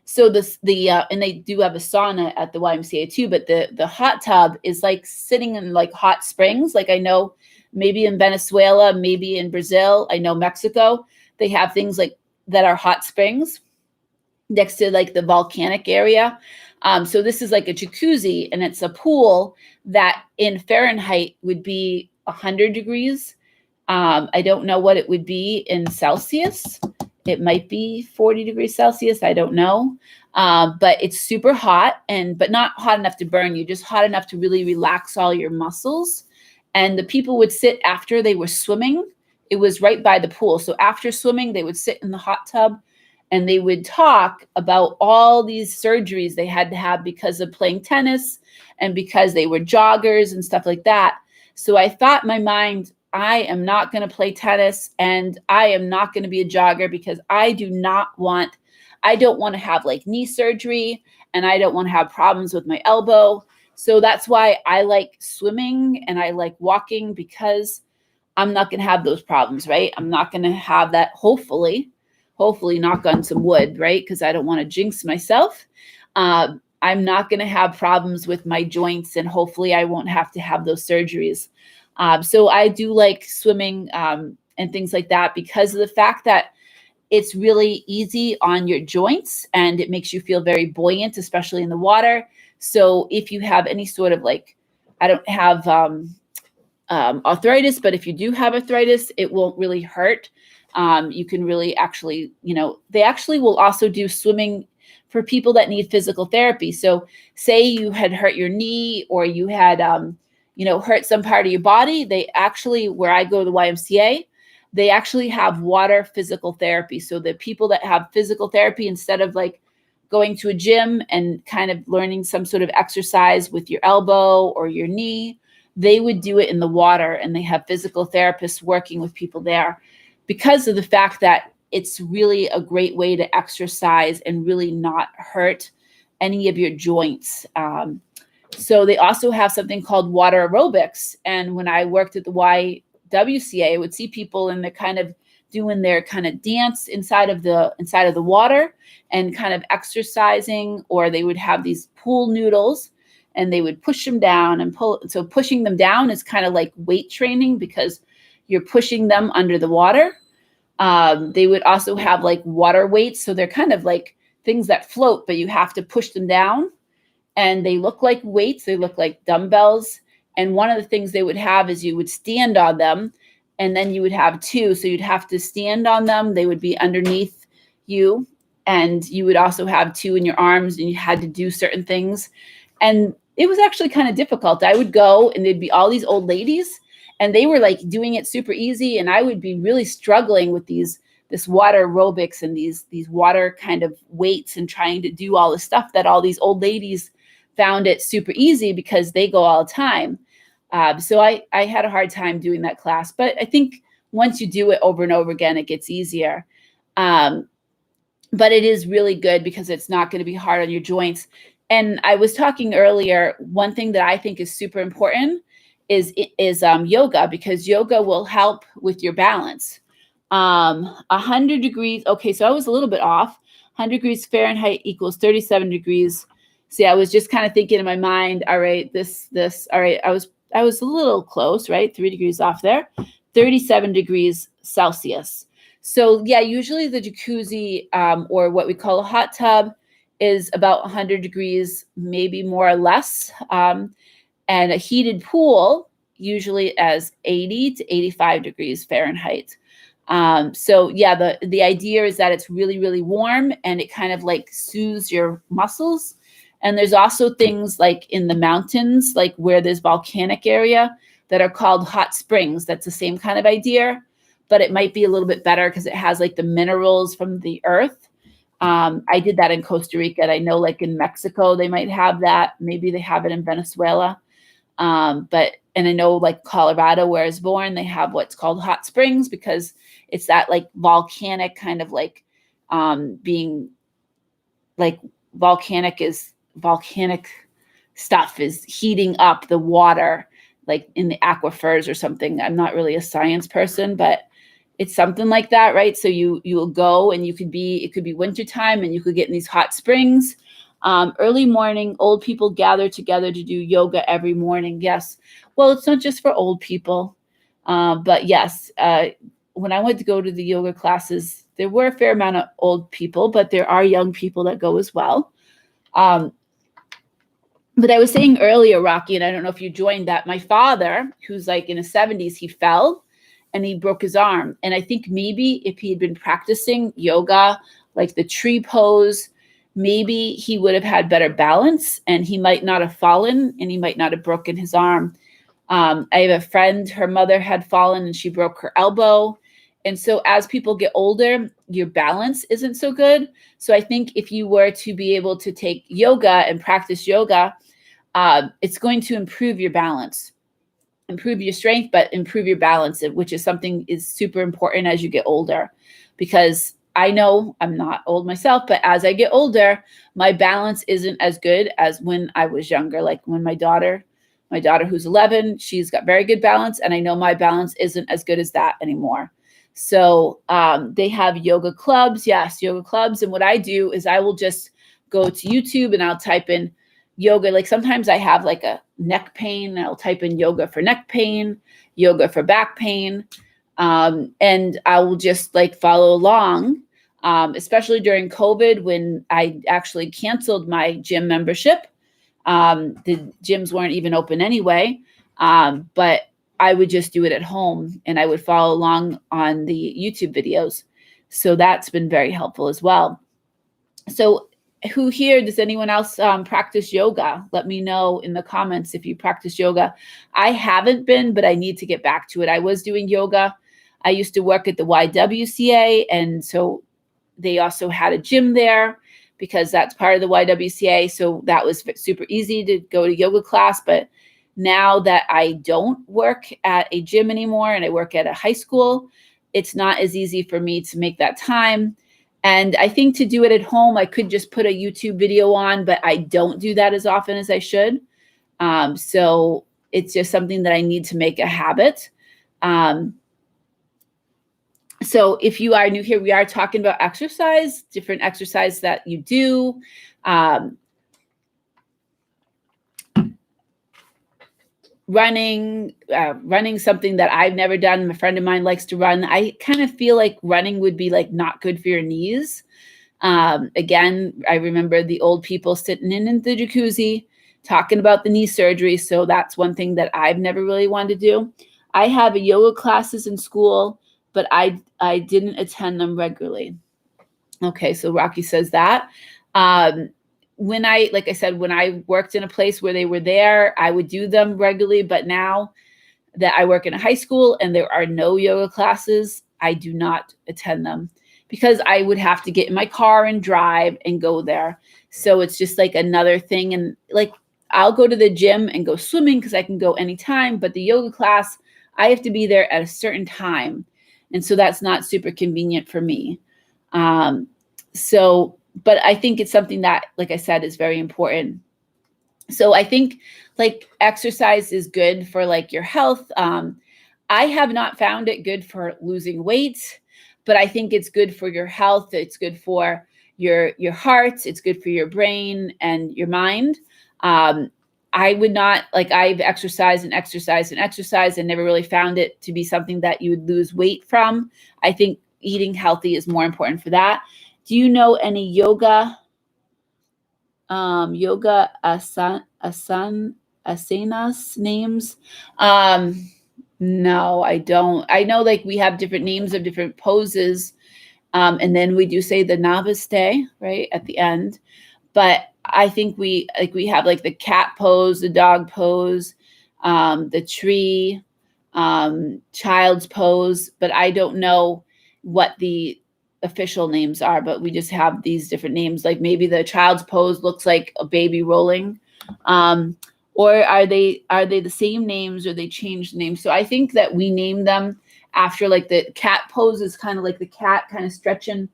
[SPEAKER 1] So and they do have a sauna at the YMCA too, but the hot tub is like sitting in like hot springs. Like I know maybe in Venezuela, maybe in Brazil, I know Mexico, they have things like that are hot springs next to like the volcanic area. So this is like a jacuzzi, and it's a pool that in Fahrenheit would be 100 degrees. I don't know what it would be in Celsius. It might be 40 degrees Celsius. I don't know. But it's super hot, but not hot enough to burn you, just hot enough to really relax all your muscles. And the people would sit after they were swimming. It was right by the pool. So after swimming, they would sit in the hot tub and they would talk about all these surgeries they had to have because of playing tennis and because they were joggers and stuff like that. So I thought in my mind, I am not going to play tennis and I am not going to be a jogger because I don't want to have like knee surgery and I don't want to have problems with my elbow. So that's why I like swimming and I like walking, because I'm not going to have those problems, right? I'm not going to have that, hopefully knock on some wood, right? Because I don't want to jinx myself. I'm not going to have problems with my joints, and hopefully I won't have to have those surgeries. So I do like swimming and things like that because of the fact that it's really easy on your joints and it makes you feel very buoyant, especially in the water. So if you have any sort of like, I don't have arthritis, but if you do have arthritis, it won't really hurt. You can really actually, they actually will also do swimming for people that need physical therapy. So say you had hurt your knee or you had, hurt some part of your body. They actually, where I go to the YMCA, they actually have water physical therapy. So the people that have physical therapy, instead of like going to a gym and kind of learning some sort of exercise with your elbow or your knee, they would do it in the water, and they have physical therapists working with people there because of the fact that it's really a great way to exercise and really not hurt any of your joints. So they also have something called water aerobics. And when I worked at the YWCA, I would see people and they're kind of doing their kind of dance inside of the water and kind of exercising, or they would have these pool noodles and they would push them down and pull. So pushing them down is kind of like weight training because you're pushing them under the water. They would also have like water weights. So they're kind of like things that float, but you have to push them down. And they look like weights. They look like dumbbells. And one of the things they would have is you would stand on them, and then you would have two. So you'd have to stand on them. They would be underneath you. And you would also have two in your arms, and you had to do certain things. And it was actually kind of difficult. I would go and there'd be all these old ladies, and they were like doing it super easy. And I would be really struggling with this water aerobics and these water kind of weights and trying to do all the stuff that all these old ladies found it super easy because they go all the time. So I had a hard time doing that class, but I think once you do it over and over again, it gets easier. But it is really good because it's not going to be hard on your joints. And I was talking earlier, one thing that I think is super important is yoga, because yoga will help with your balance. 100 degrees. Okay, so I was a little bit off. 100 degrees Fahrenheit equals 37 degrees. See, I was just kind of thinking in my mind, all right, all right, I was a little close, right? 3 degrees off there. 37 degrees Celsius. So yeah, usually the jacuzzi or what we call a hot tub is about 100 degrees, maybe more or less. And a heated pool usually as 80 to 85 degrees Fahrenheit. So yeah, the idea is that it's really, really warm and it kind of like soothes your muscles. And there's also things like in the mountains, like where there's volcanic area, that are called hot springs. That's the same kind of idea, but it might be a little bit better because it has like the minerals from the earth. I did that in Costa Rica. And I know like in Mexico, they might have that. Maybe they have it in Venezuela. And I know like Colorado, where I was born, they have what's called hot springs because it's that like volcanic kind of like being like volcanic stuff is heating up the water, like in the aquifers or something. I'm not really a science person, but it's something like that, right? So you will go and it could be wintertime and you could get in these hot springs. Early morning, old people gather together to do yoga every morning. Yes. Well, it's not just for old people. But yes, when I went to go to the yoga classes, there were a fair amount of old people, but there are young people that go as well. But I was saying earlier, Rocky, and I don't know if you joined that, my father, who's like in his 70s, he fell and he broke his arm. And I think maybe if he had been practicing yoga, like the tree pose, maybe he would have had better balance and he might not have fallen and he might not have broken his arm. I have a friend, her mother had fallen and she broke her elbow. And so as people get older, your balance isn't so good. So I think if you were to be able to take yoga and practice yoga, it's going to improve your balance, improve your strength, but improve your balance, which is something is super important as you get older. Because I know I'm not old myself, but as I get older, my balance isn't as good as when I was younger. Like when my daughter who's 11, she's got very good balance. And I know my balance isn't as good as that anymore. So they have yoga clubs. Yes, yoga clubs. And what I do is I will just go to YouTube and I'll type in yoga. Like sometimes I have like a neck pain and I'll type in yoga for neck pain, yoga for back pain. And I will just like follow along, especially during COVID when I actually canceled my gym membership. The gyms weren't even open anyway, but I would just do it at home and I would follow along on the YouTube videos. So that's been very helpful as well. So who here, does anyone else practice yoga? Let me know in the comments if you practice yoga. I haven't been, but I need to get back to it. I was doing yoga. I used to work at the YWCA, and so they also had a gym there because that's part of the YWCA. So that was super easy to go to yoga class. But now that I don't work at a gym anymore and I work at a high school, it's not as easy for me to make that time. And I think to do it at home, I could just put a YouTube video on, but I don't do that as often as I should. So it's just something that I need to make a habit. So if you are new here, we are talking about exercise, different exercise that you do. Running, something that I've never done. A friend of mine likes to run. I kind of feel like running would be like not good for your knees. Again, I remember the old people sitting in the jacuzzi talking about the knee surgery. So that's one thing that I've never really wanted to do. I have a yoga classes in school, but I didn't attend them regularly. Okay, so Rocky says that. When like I said, when I worked in a place where they were there, I would do them regularly. But now that I work in a high school and there are no yoga classes, I do not attend them because I would have to get in my car and drive and go there. So it's just like another thing. And like, I'll go to the gym and go swimming because I can go anytime. But the yoga class, I have to be there at a certain time. And so that's not super convenient for me. But I think it's something that, like I said, is very important. So I think like exercise is good for like your health. I have not found it good for losing weight, but I think it's good for your health. It's good for your heart. It's good for your brain and your mind. I would not, like I've exercised and exercised and exercised and never really found it to be something that you would lose weight from. I think eating healthy is more important for that. Do you know any yoga asanas names? No, I don't. I know like we have different names of different poses. And then we do say the namaste, right, at the end. But I think we have like the cat pose, the dog pose, the tree, child's pose, but I don't know what the official names are, but we just have these different names. Like maybe the child's pose looks like a baby rolling, or are they the same names or they change the names? So I think that we name them after like the cat pose is kind of like the cat kind of stretching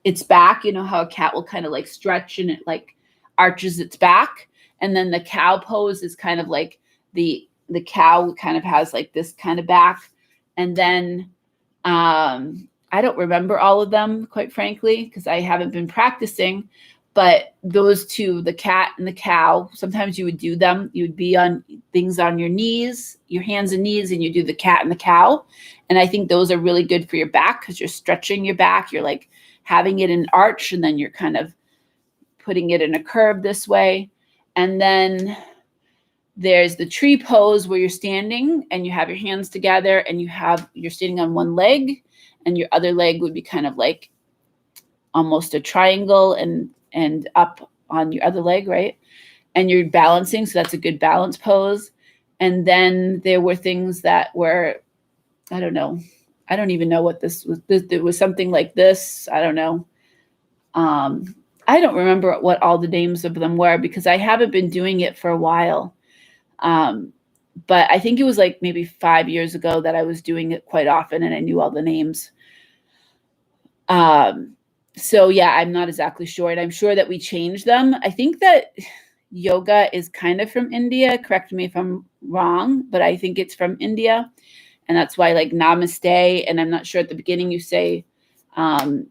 [SPEAKER 1] its back. You know how a cat will kind of like stretch and it like arches its back. And then the cow pose is kind of like the cow kind of has like this kind of back. And then I don't remember all of them, quite frankly, because I haven't been practicing. But those two, the cat and the cow, sometimes you would do them. You would be on things on your knees, your hands and knees, and you do the cat and the cow. And I think those are really good for your back because you're stretching your back. You're like having it in an arch, and then you're kind of putting it in a curve this way. And then there's the tree pose where you're standing and you have your hands together and you're standing on one leg, and your other leg would be kind of like almost a triangle and up on your other leg, right? And you're balancing, so that's a good balance pose. And then there were things that were, I don't know. I don't even know what this was. There was something like this. I don't know. I don't remember what all the names of them were because I haven't been doing it for a while. But I think it was like maybe 5 years ago that I was doing it quite often and I knew all the names. So yeah, I'm not exactly sure. And I'm sure that we changed them. I think that yoga is kind of from India. Correct me if I'm wrong, but I think it's from India. And that's why like namaste. And I'm not sure at the beginning you say, namaskar.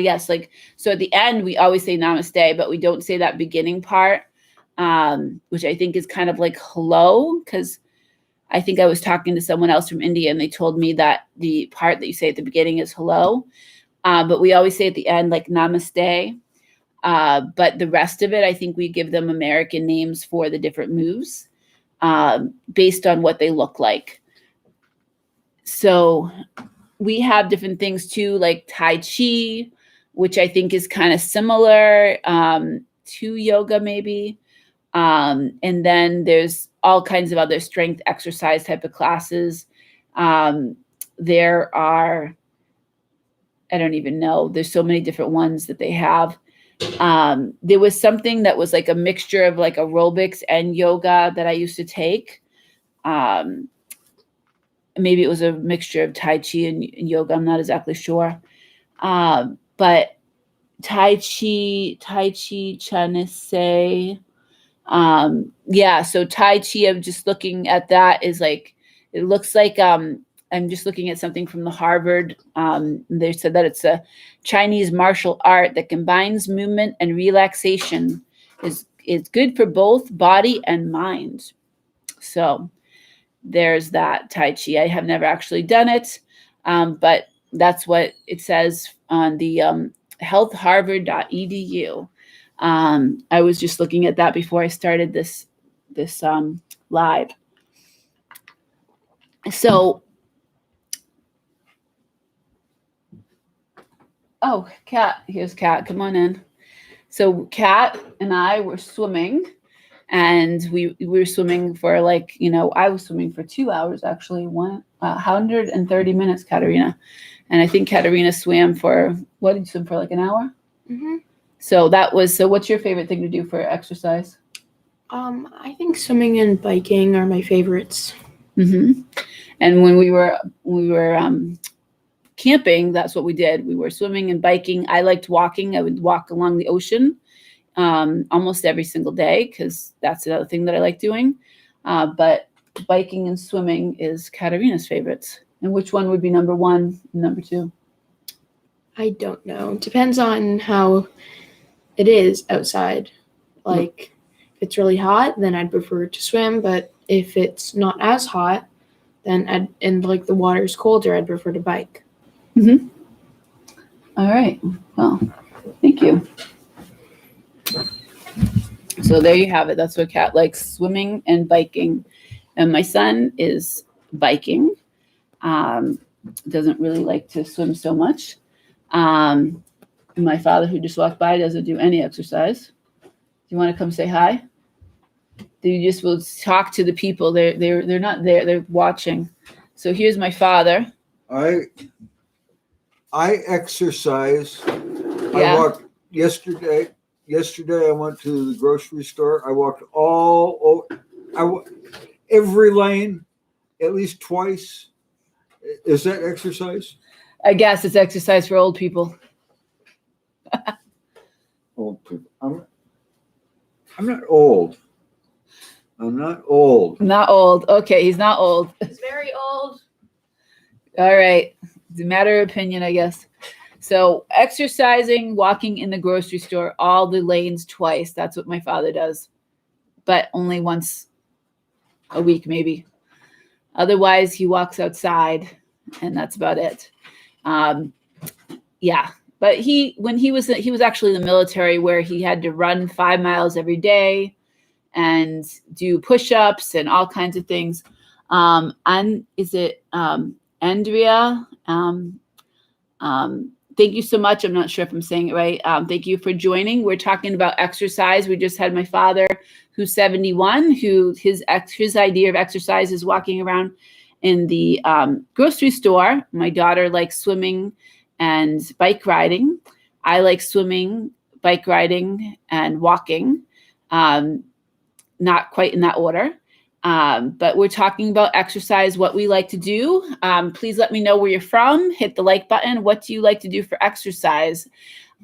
[SPEAKER 1] Yes. Like, so at the end, we always say namaste, but we don't say that beginning part, which I think is kind of like hello. Cause I think I was talking to someone else from India and they told me that the part that you say at the beginning is hello. But we always say at the end, like namaste. But the rest of it, I think we give them American names for the different moves, based on what they look like. So we have different things too, like Tai Chi, which I think is kind of similar to yoga maybe. And then there's all kinds of other strength exercise type of classes. There are, I don't even know, there's so many different ones that they have. There was something that was like a mixture of like aerobics and yoga that I used to take. Maybe it was a mixture of Tai Chi and yoga. I'm not exactly sure. But Tai Chi, Chanese. Yeah, so Tai Chi, I'm just looking at that is like, it looks like, I'm just looking at something from the Harvard. They said that it's a Chinese martial art that combines movement and relaxation. It's good for both body and mind. So there's that Tai Chi. I have never actually done it, but that's what it says on the healthharvard.edu. I was just looking at that before I started this live. So, oh, Kat, here's Kat. Come on in. So Kat and I were swimming. And we were swimming for like, I was swimming for 2 hours, actually, 130 minutes, Katerina. And I think Katerina swam for, what did you swim for, like an hour?
[SPEAKER 2] Mm-hmm.
[SPEAKER 1] So what's your favorite thing to do for exercise?
[SPEAKER 2] I think swimming and biking are my favorites.
[SPEAKER 1] Mm-hmm. And when we were camping, that's what we did. We were swimming and biking. I liked walking. I would walk along the ocean. Almost every single day, because that's another thing that I like doing. But biking and swimming is Katerina's favorites. And which one would be number one and number two?
[SPEAKER 2] I don't know. Depends on how it is outside. Like, if it's really hot, then I'd prefer to swim. But if it's not as hot, then and like the water's colder, I'd prefer to bike.
[SPEAKER 1] Mm-hmm. All right. Well, thank you. So there you have it. That's what Kat likes, swimming and biking. And my son is biking. Doesn't really like to swim so much. My father, who just walked by, doesn't do any exercise. Do you want to come say hi? You just will talk to the people. They're not there. They're watching. So here's my father.
[SPEAKER 3] I exercise.
[SPEAKER 1] Yeah.
[SPEAKER 3] I walked yesterday. Yesterday I went to the grocery store. I walked every lane at least twice. Is that exercise?
[SPEAKER 1] I guess it's exercise for old people.
[SPEAKER 3] I'm not old. I'm not old.
[SPEAKER 1] Not old. Okay, he's not old.
[SPEAKER 2] He's very old.
[SPEAKER 1] All right. It's a matter of opinion, I guess. So exercising, walking in the grocery store, all the lanes twice. That's what my father does. But only once a week, maybe. Otherwise, he walks outside, and that's about it. Yeah. But when he was actually in the military, where he had to run 5 miles every day and do push-ups and all kinds of things. And is it Andrea? Thank you so much. I'm not sure if I'm saying it right. Thank you for joining. We're talking about exercise. We just had my father, who's 71, who his idea of exercise is walking around in the grocery store. My daughter likes swimming and bike riding. I like swimming, bike riding, and walking. Not quite in that order. But we're talking about exercise, what we like to do. Please let me know where you're from. Hit the like button. What do you like to do for exercise?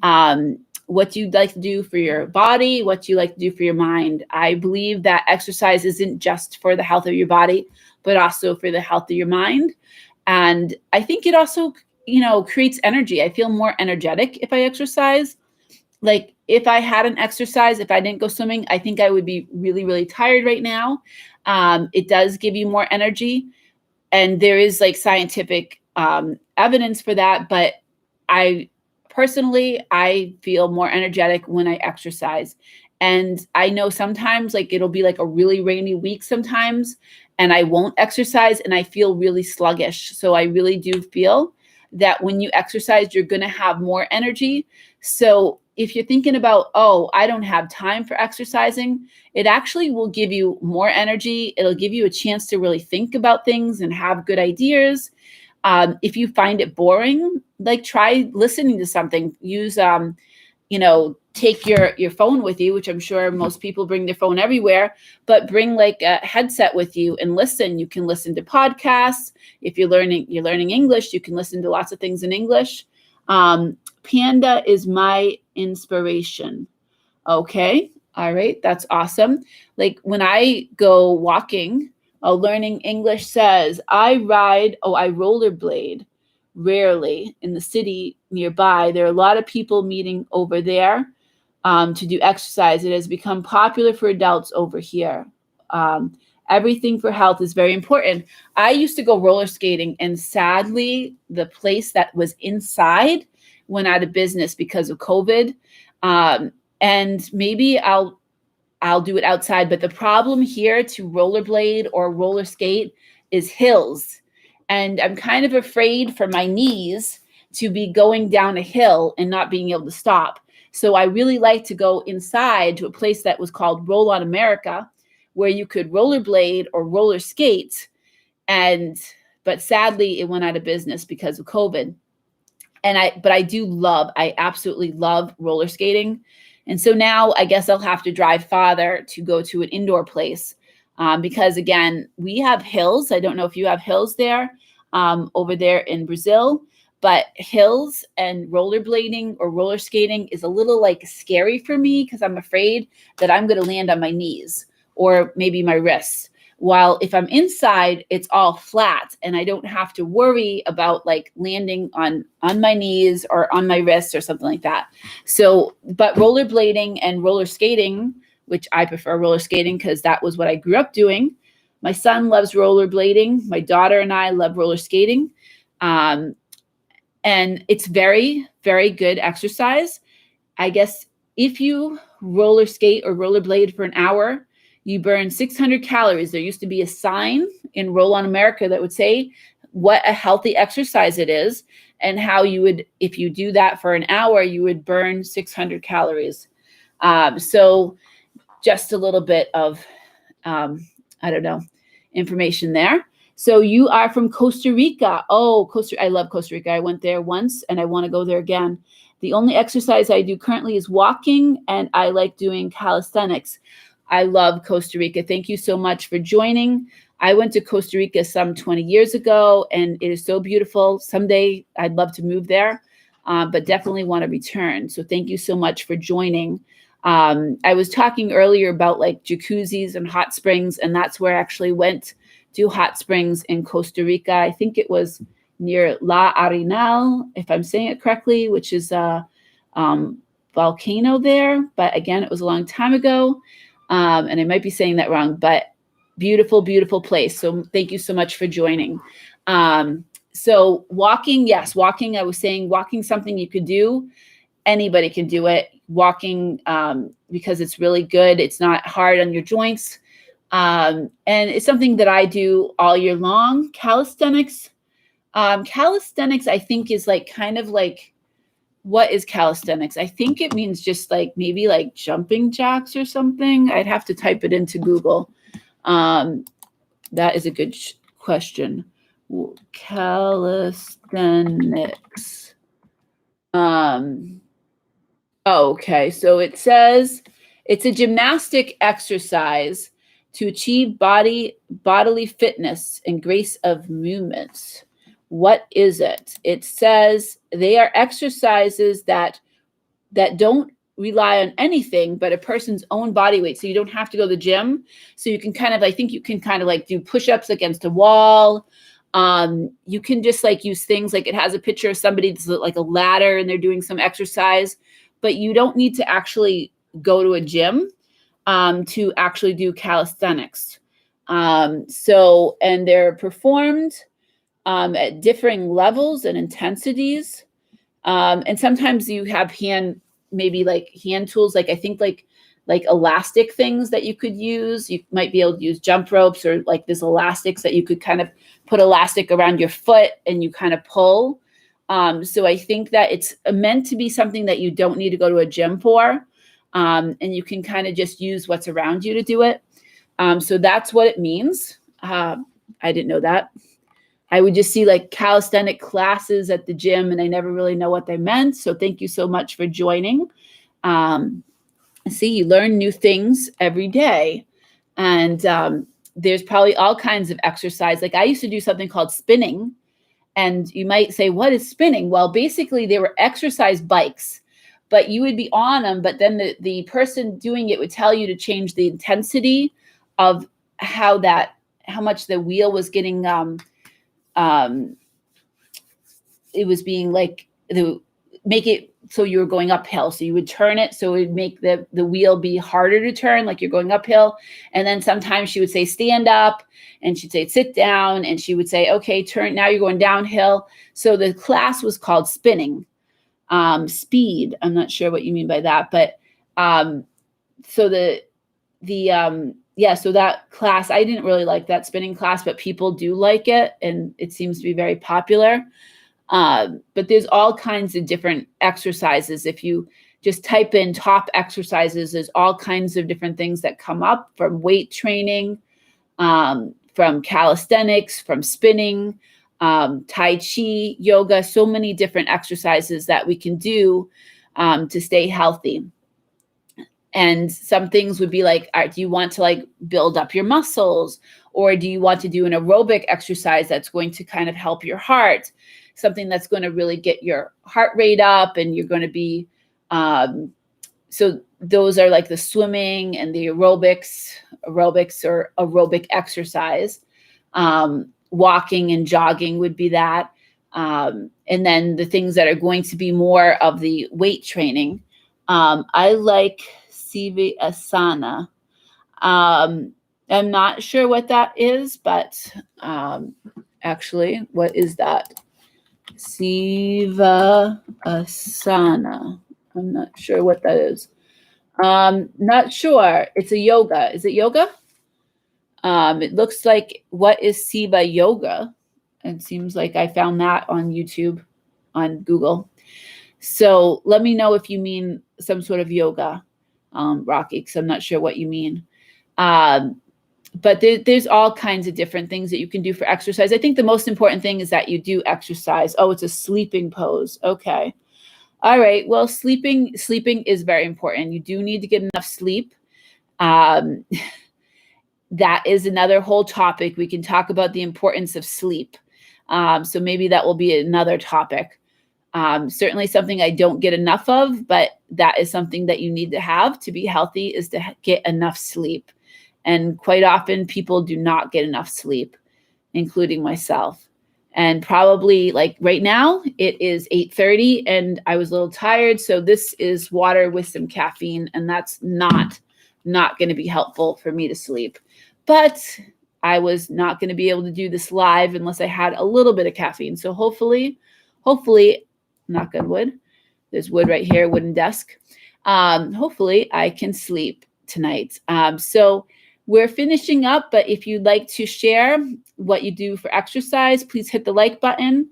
[SPEAKER 1] What do you like to do for your body? What do you like to do for your mind? I believe that exercise isn't just for the health of your body, but also for the health of your mind. And I think it also, creates energy. I feel more energetic if I exercise. Like if I hadn't exercised, if I didn't go swimming, I think I would be really, really tired right now. It does give you more energy, and there is like scientific evidence for that. But I feel more energetic when I exercise. And I know sometimes like it'll be like a really rainy week sometimes, and I won't exercise and I feel really sluggish. So I really do feel that when you exercise, you're going to have more energy. So if you're thinking about, oh, I don't have time for exercising, it actually will give you more energy. It'll give you a chance to really think about things and have good ideas. If you find it boring, like try listening to something. Use, take your phone with you, which I'm sure most people bring their phone everywhere, but bring like a headset with you and listen. You can listen to podcasts. If you're learning English, you can listen to lots of things in English. Panda is my inspiration. Okay. All right. That's awesome. Like when I go walking, learning English says, I rollerblade rarely in the city nearby. There are a lot of people meeting over there to do exercise. It has become popular for adults over here. Everything for health is very important. I used to go roller skating, and sadly, the place that was inside went out of business because of COVID. And maybe I'll do it outside. But the problem here to rollerblade or roller skate is hills. And I'm kind of afraid for my knees to be going down a hill and not being able to stop. So I really like to go inside to a place that was called Roll on America, where you could rollerblade or roller skate. But sadly, it went out of business because of COVID. But I absolutely love roller skating. And so now I guess I'll have to drive farther to go to an indoor place because, again, we have hills. I don't know if you have hills there over there in Brazil, but hills and rollerblading or roller skating is a little like scary for me because I'm afraid that I'm going to land on my knees or maybe my wrists. While if I'm inside, it's all flat and I don't have to worry about like landing on my knees or on my wrists or something like that. So, but rollerblading and roller skating, which I prefer roller skating because that was what I grew up doing. My son loves rollerblading. My daughter and I love roller skating. And it's very, very good exercise. I guess if you roller skate or rollerblade for an hour, you burn 600 calories. There used to be a sign in Roll on America that would say what a healthy exercise it is and how you would, if you do that for an hour, you would burn 600 calories. So just a little bit of, information there. So you are from Costa Rica. Oh, I love Costa Rica. I went there once and I want to go there again. The only exercise I do currently is walking, and I like doing calisthenics. I love Costa Rica. Thank you so much for joining. I went to Costa Rica some 20 years ago, and it is so beautiful. Someday I'd love to move there, but definitely want to return. So thank you so much for joining. I was talking earlier about like jacuzzis and hot springs, and that's where I actually went to hot springs in Costa Rica. I think it was near La Arenal, if I'm saying it correctly, which is a volcano there. But again, it was a long time ago, and I might be saying that wrong, but beautiful, beautiful place. So thank you so much for joining. So walking, yes, walking, I was saying walking, something you could do. Anybody can do it. Walking, because it's really good. It's not hard on your joints. And it's something that I do all year long. Calisthenics, I think is like kind of like, what is calisthenics? I think it means just like maybe like jumping jacks or something. I'd have to type it into Google. That is a good question. Calisthenics. Okay, so it says it's a gymnastic exercise to achieve bodily fitness and grace of movements. What is it? It says they are exercises that don't rely on anything but a person's own body weight. So you don't have to go to the gym. So you can kind of, I think you can kind of like do push-ups against a wall. You can just like use things like it has a picture of somebody that's like a ladder and they're doing some exercise, but you don't need to actually go to a gym to actually do calisthenics. And they're performed at differing levels and intensities. And sometimes you have maybe like hand tools, like I think like elastic things that you could use. You might be able to use jump ropes or like this elastics that you could kind of put elastic around your foot and you kind of pull. So I think that it's meant to be something that you don't need to go to a gym for. And you can kind of just use what's around you to do it. So that's what it means. I didn't know that. I would just see like calisthenic classes at the gym and I never really know what they meant. So thank you so much for joining. See, you learn new things every day. And there's probably all kinds of exercise. Like I used to do something called spinning. And you might say, what is spinning? Well, basically they were exercise bikes, but you would be on them. But then the person doing it would tell you to change the intensity of how much the wheel was getting, it was being like, make it so you were going uphill. So you would turn it so it would make the wheel be harder to turn, like you're going uphill. And then sometimes she would say, stand up, and she'd say, sit down. And she would say, okay, turn, now you're going downhill. So the class was called spinning. Speed, I'm not sure what you mean by that, but so so that class, I didn't really like that spinning class, but people do like it, and it seems to be very popular. But there's all kinds of different exercises. If you just type in top exercises, there's all kinds of different things that come up, from weight training, from calisthenics, from spinning, Tai Chi, yoga, so many different exercises that we can do to stay healthy. And some things would be like, do you want to like build up your muscles, or do you want to do an aerobic exercise that's going to kind of help your heart, something that's going to really get your heart rate up, and you're going to be, so those are like the swimming and the aerobics or aerobic exercise. Walking and jogging would be that. And then the things that are going to be more of the weight training. I like Siva Asana. I'm not sure what that is, but actually, what is that? Siva Asana. I'm not sure what that is. Not sure. It's a yoga. Is it yoga? It looks like, what is Siva yoga? It seems like I found that on YouTube, on Google. So let me know if you mean some sort of yoga, Rocky, because I'm not sure what you mean. But there's all kinds of different things that you can do for exercise. I think the most important thing is that you do exercise. Oh, it's a sleeping pose. Okay. All right. Well, sleeping is very important. You do need to get enough sleep. That is another whole topic. We can talk about the importance of sleep. So maybe that will be another topic. Certainly something I don't get enough of, but that is something that you need to have to be healthy, is to get enough sleep. And quite often people do not get enough sleep, including myself. And probably like right now it is 8:30 and I was a little tired. So this is water with some caffeine, and that's not going to be helpful for me to sleep. But I was not going to be able to do this live unless I had a little bit of caffeine. So hopefully, knock on wood, there's wood right here, wooden desk. Hopefully I can sleep tonight. So we're finishing up, but if you'd like to share what you do for exercise, please hit the like button,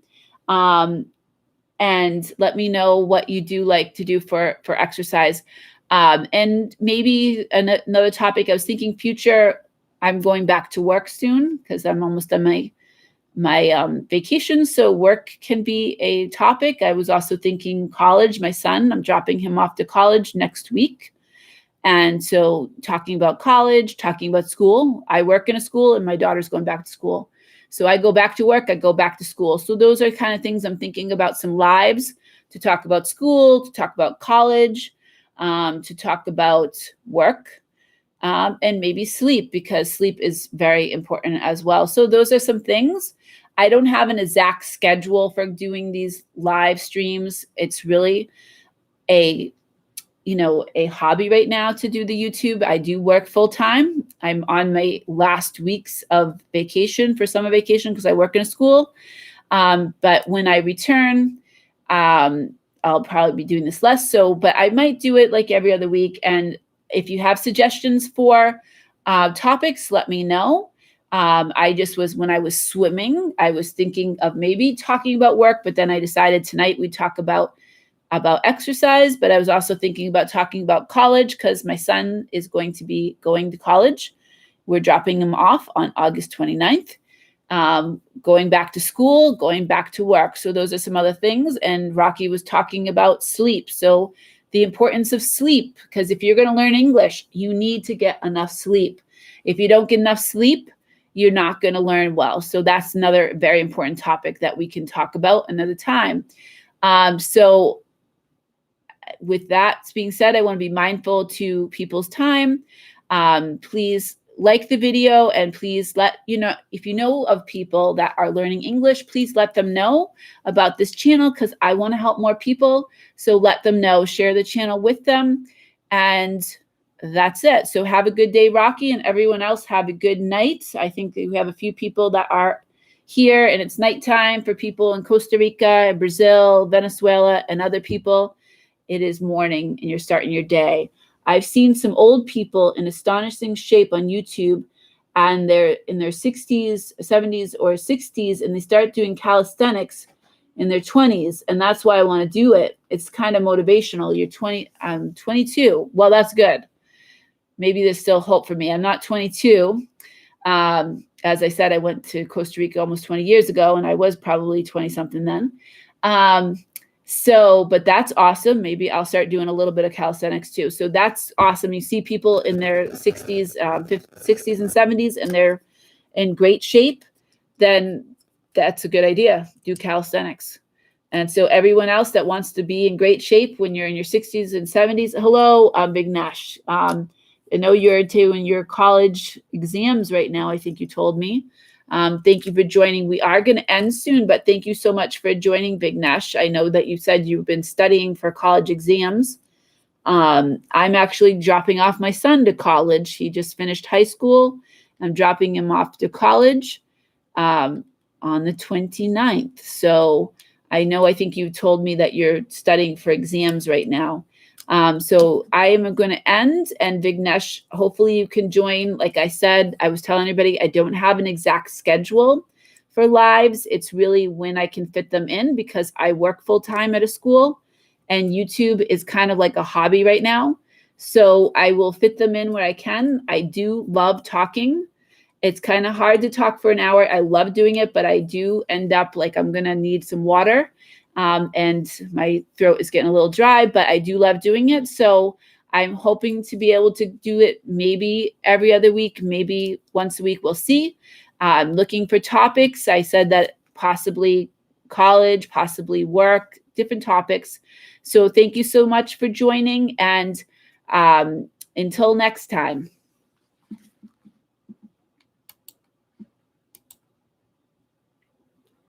[SPEAKER 1] and let me know what you do like to do for exercise. And maybe another topic, I was thinking future, I'm going back to work soon because I'm almost on my vacation. So work can be a topic. I was also thinking college, my son, I'm dropping him off to college next week. And so talking about college, talking about school. I work in a school and my daughter's going back to school. So I go back to work, I go back to school. So those are kind of things I'm thinking about, some lives to talk about school, to talk about college, to talk about work, and maybe sleep, because sleep is very important as well. So those are some things. I don't have an exact schedule for doing these live streams. It's really a hobby right now to do the YouTube. I do work full time. I'm on my last weeks of vacation for summer vacation because I work in a school. But when I return, I'll probably be doing this less. But I might do it like every other week. And if you have suggestions for topics, let me know. When I was swimming, I was thinking of maybe talking about work, but then I decided tonight we'd talk about exercise, but I was also thinking about talking about college because my son is going to be going to college. We're dropping him off on August 29th, going back to school, going back to work. So those are some other things. And Rocky was talking about sleep. So the importance of sleep, because if you're going to learn English, you need to get enough sleep. If you don't get enough sleep, you're not going to learn well. So that's another very important topic that we can talk about another time. So with that being said, I want to be mindful to people's time. Please like the video, and please if you know of people that are learning English, please let them know about this channel because I want to help more people. So let them know, share the channel with them, and that's it. So have a good day, Rocky, and everyone else have a good night. I think that we have a few people that are here, and it's nighttime for people in Costa Rica, Brazil, Venezuela, and other people. It is morning and you're starting your day. I've seen some old people in astonishing shape on YouTube, and they're in their 60s, 70s, or 60s, and they start doing calisthenics in their 20s. And that's why I want to do it. It's kind of motivational. You're 20, I'm 22. Well, that's good. Maybe there's still hope for me. I'm not 22. As I said, I went to Costa Rica almost 20 years ago, and I was probably 20 something then. But that's awesome. Maybe I'll start doing a little bit of calisthenics too. So that's awesome. You see people in their 60s, 60s and 70s, and they're in great shape, then that's a good idea. Do calisthenics. And so everyone else that wants to be in great shape when you're in your 60s and 70s, hello, Big Nash. I know you're doing your college exams right now, I think you told me. Thank you for joining. We are going to end soon, but thank you so much for joining, Big Nash. I know that you said you've been studying for college exams. I'm actually dropping off my son to college. He just finished high school. I'm dropping him off to college on the 29th. So I think you told me that you're studying for exams right now. So I am going to end, and Vignesh, hopefully you can join. Like I said, I was telling everybody I don't have an exact schedule for lives. It's really when I can fit them in because I work full time at a school, and YouTube is kind of like a hobby right now. So I will fit them in where I can. I do love talking. It's kind of hard to talk for an hour. I love doing it, but I do end up like I'm going to need some water. And my throat is getting a little dry, but I do love doing it. So I'm hoping to be able to do it maybe every other week, maybe once a week. We'll see. I'm looking for topics. I said that possibly college, possibly work, different topics. So thank you so much for joining, and until next time.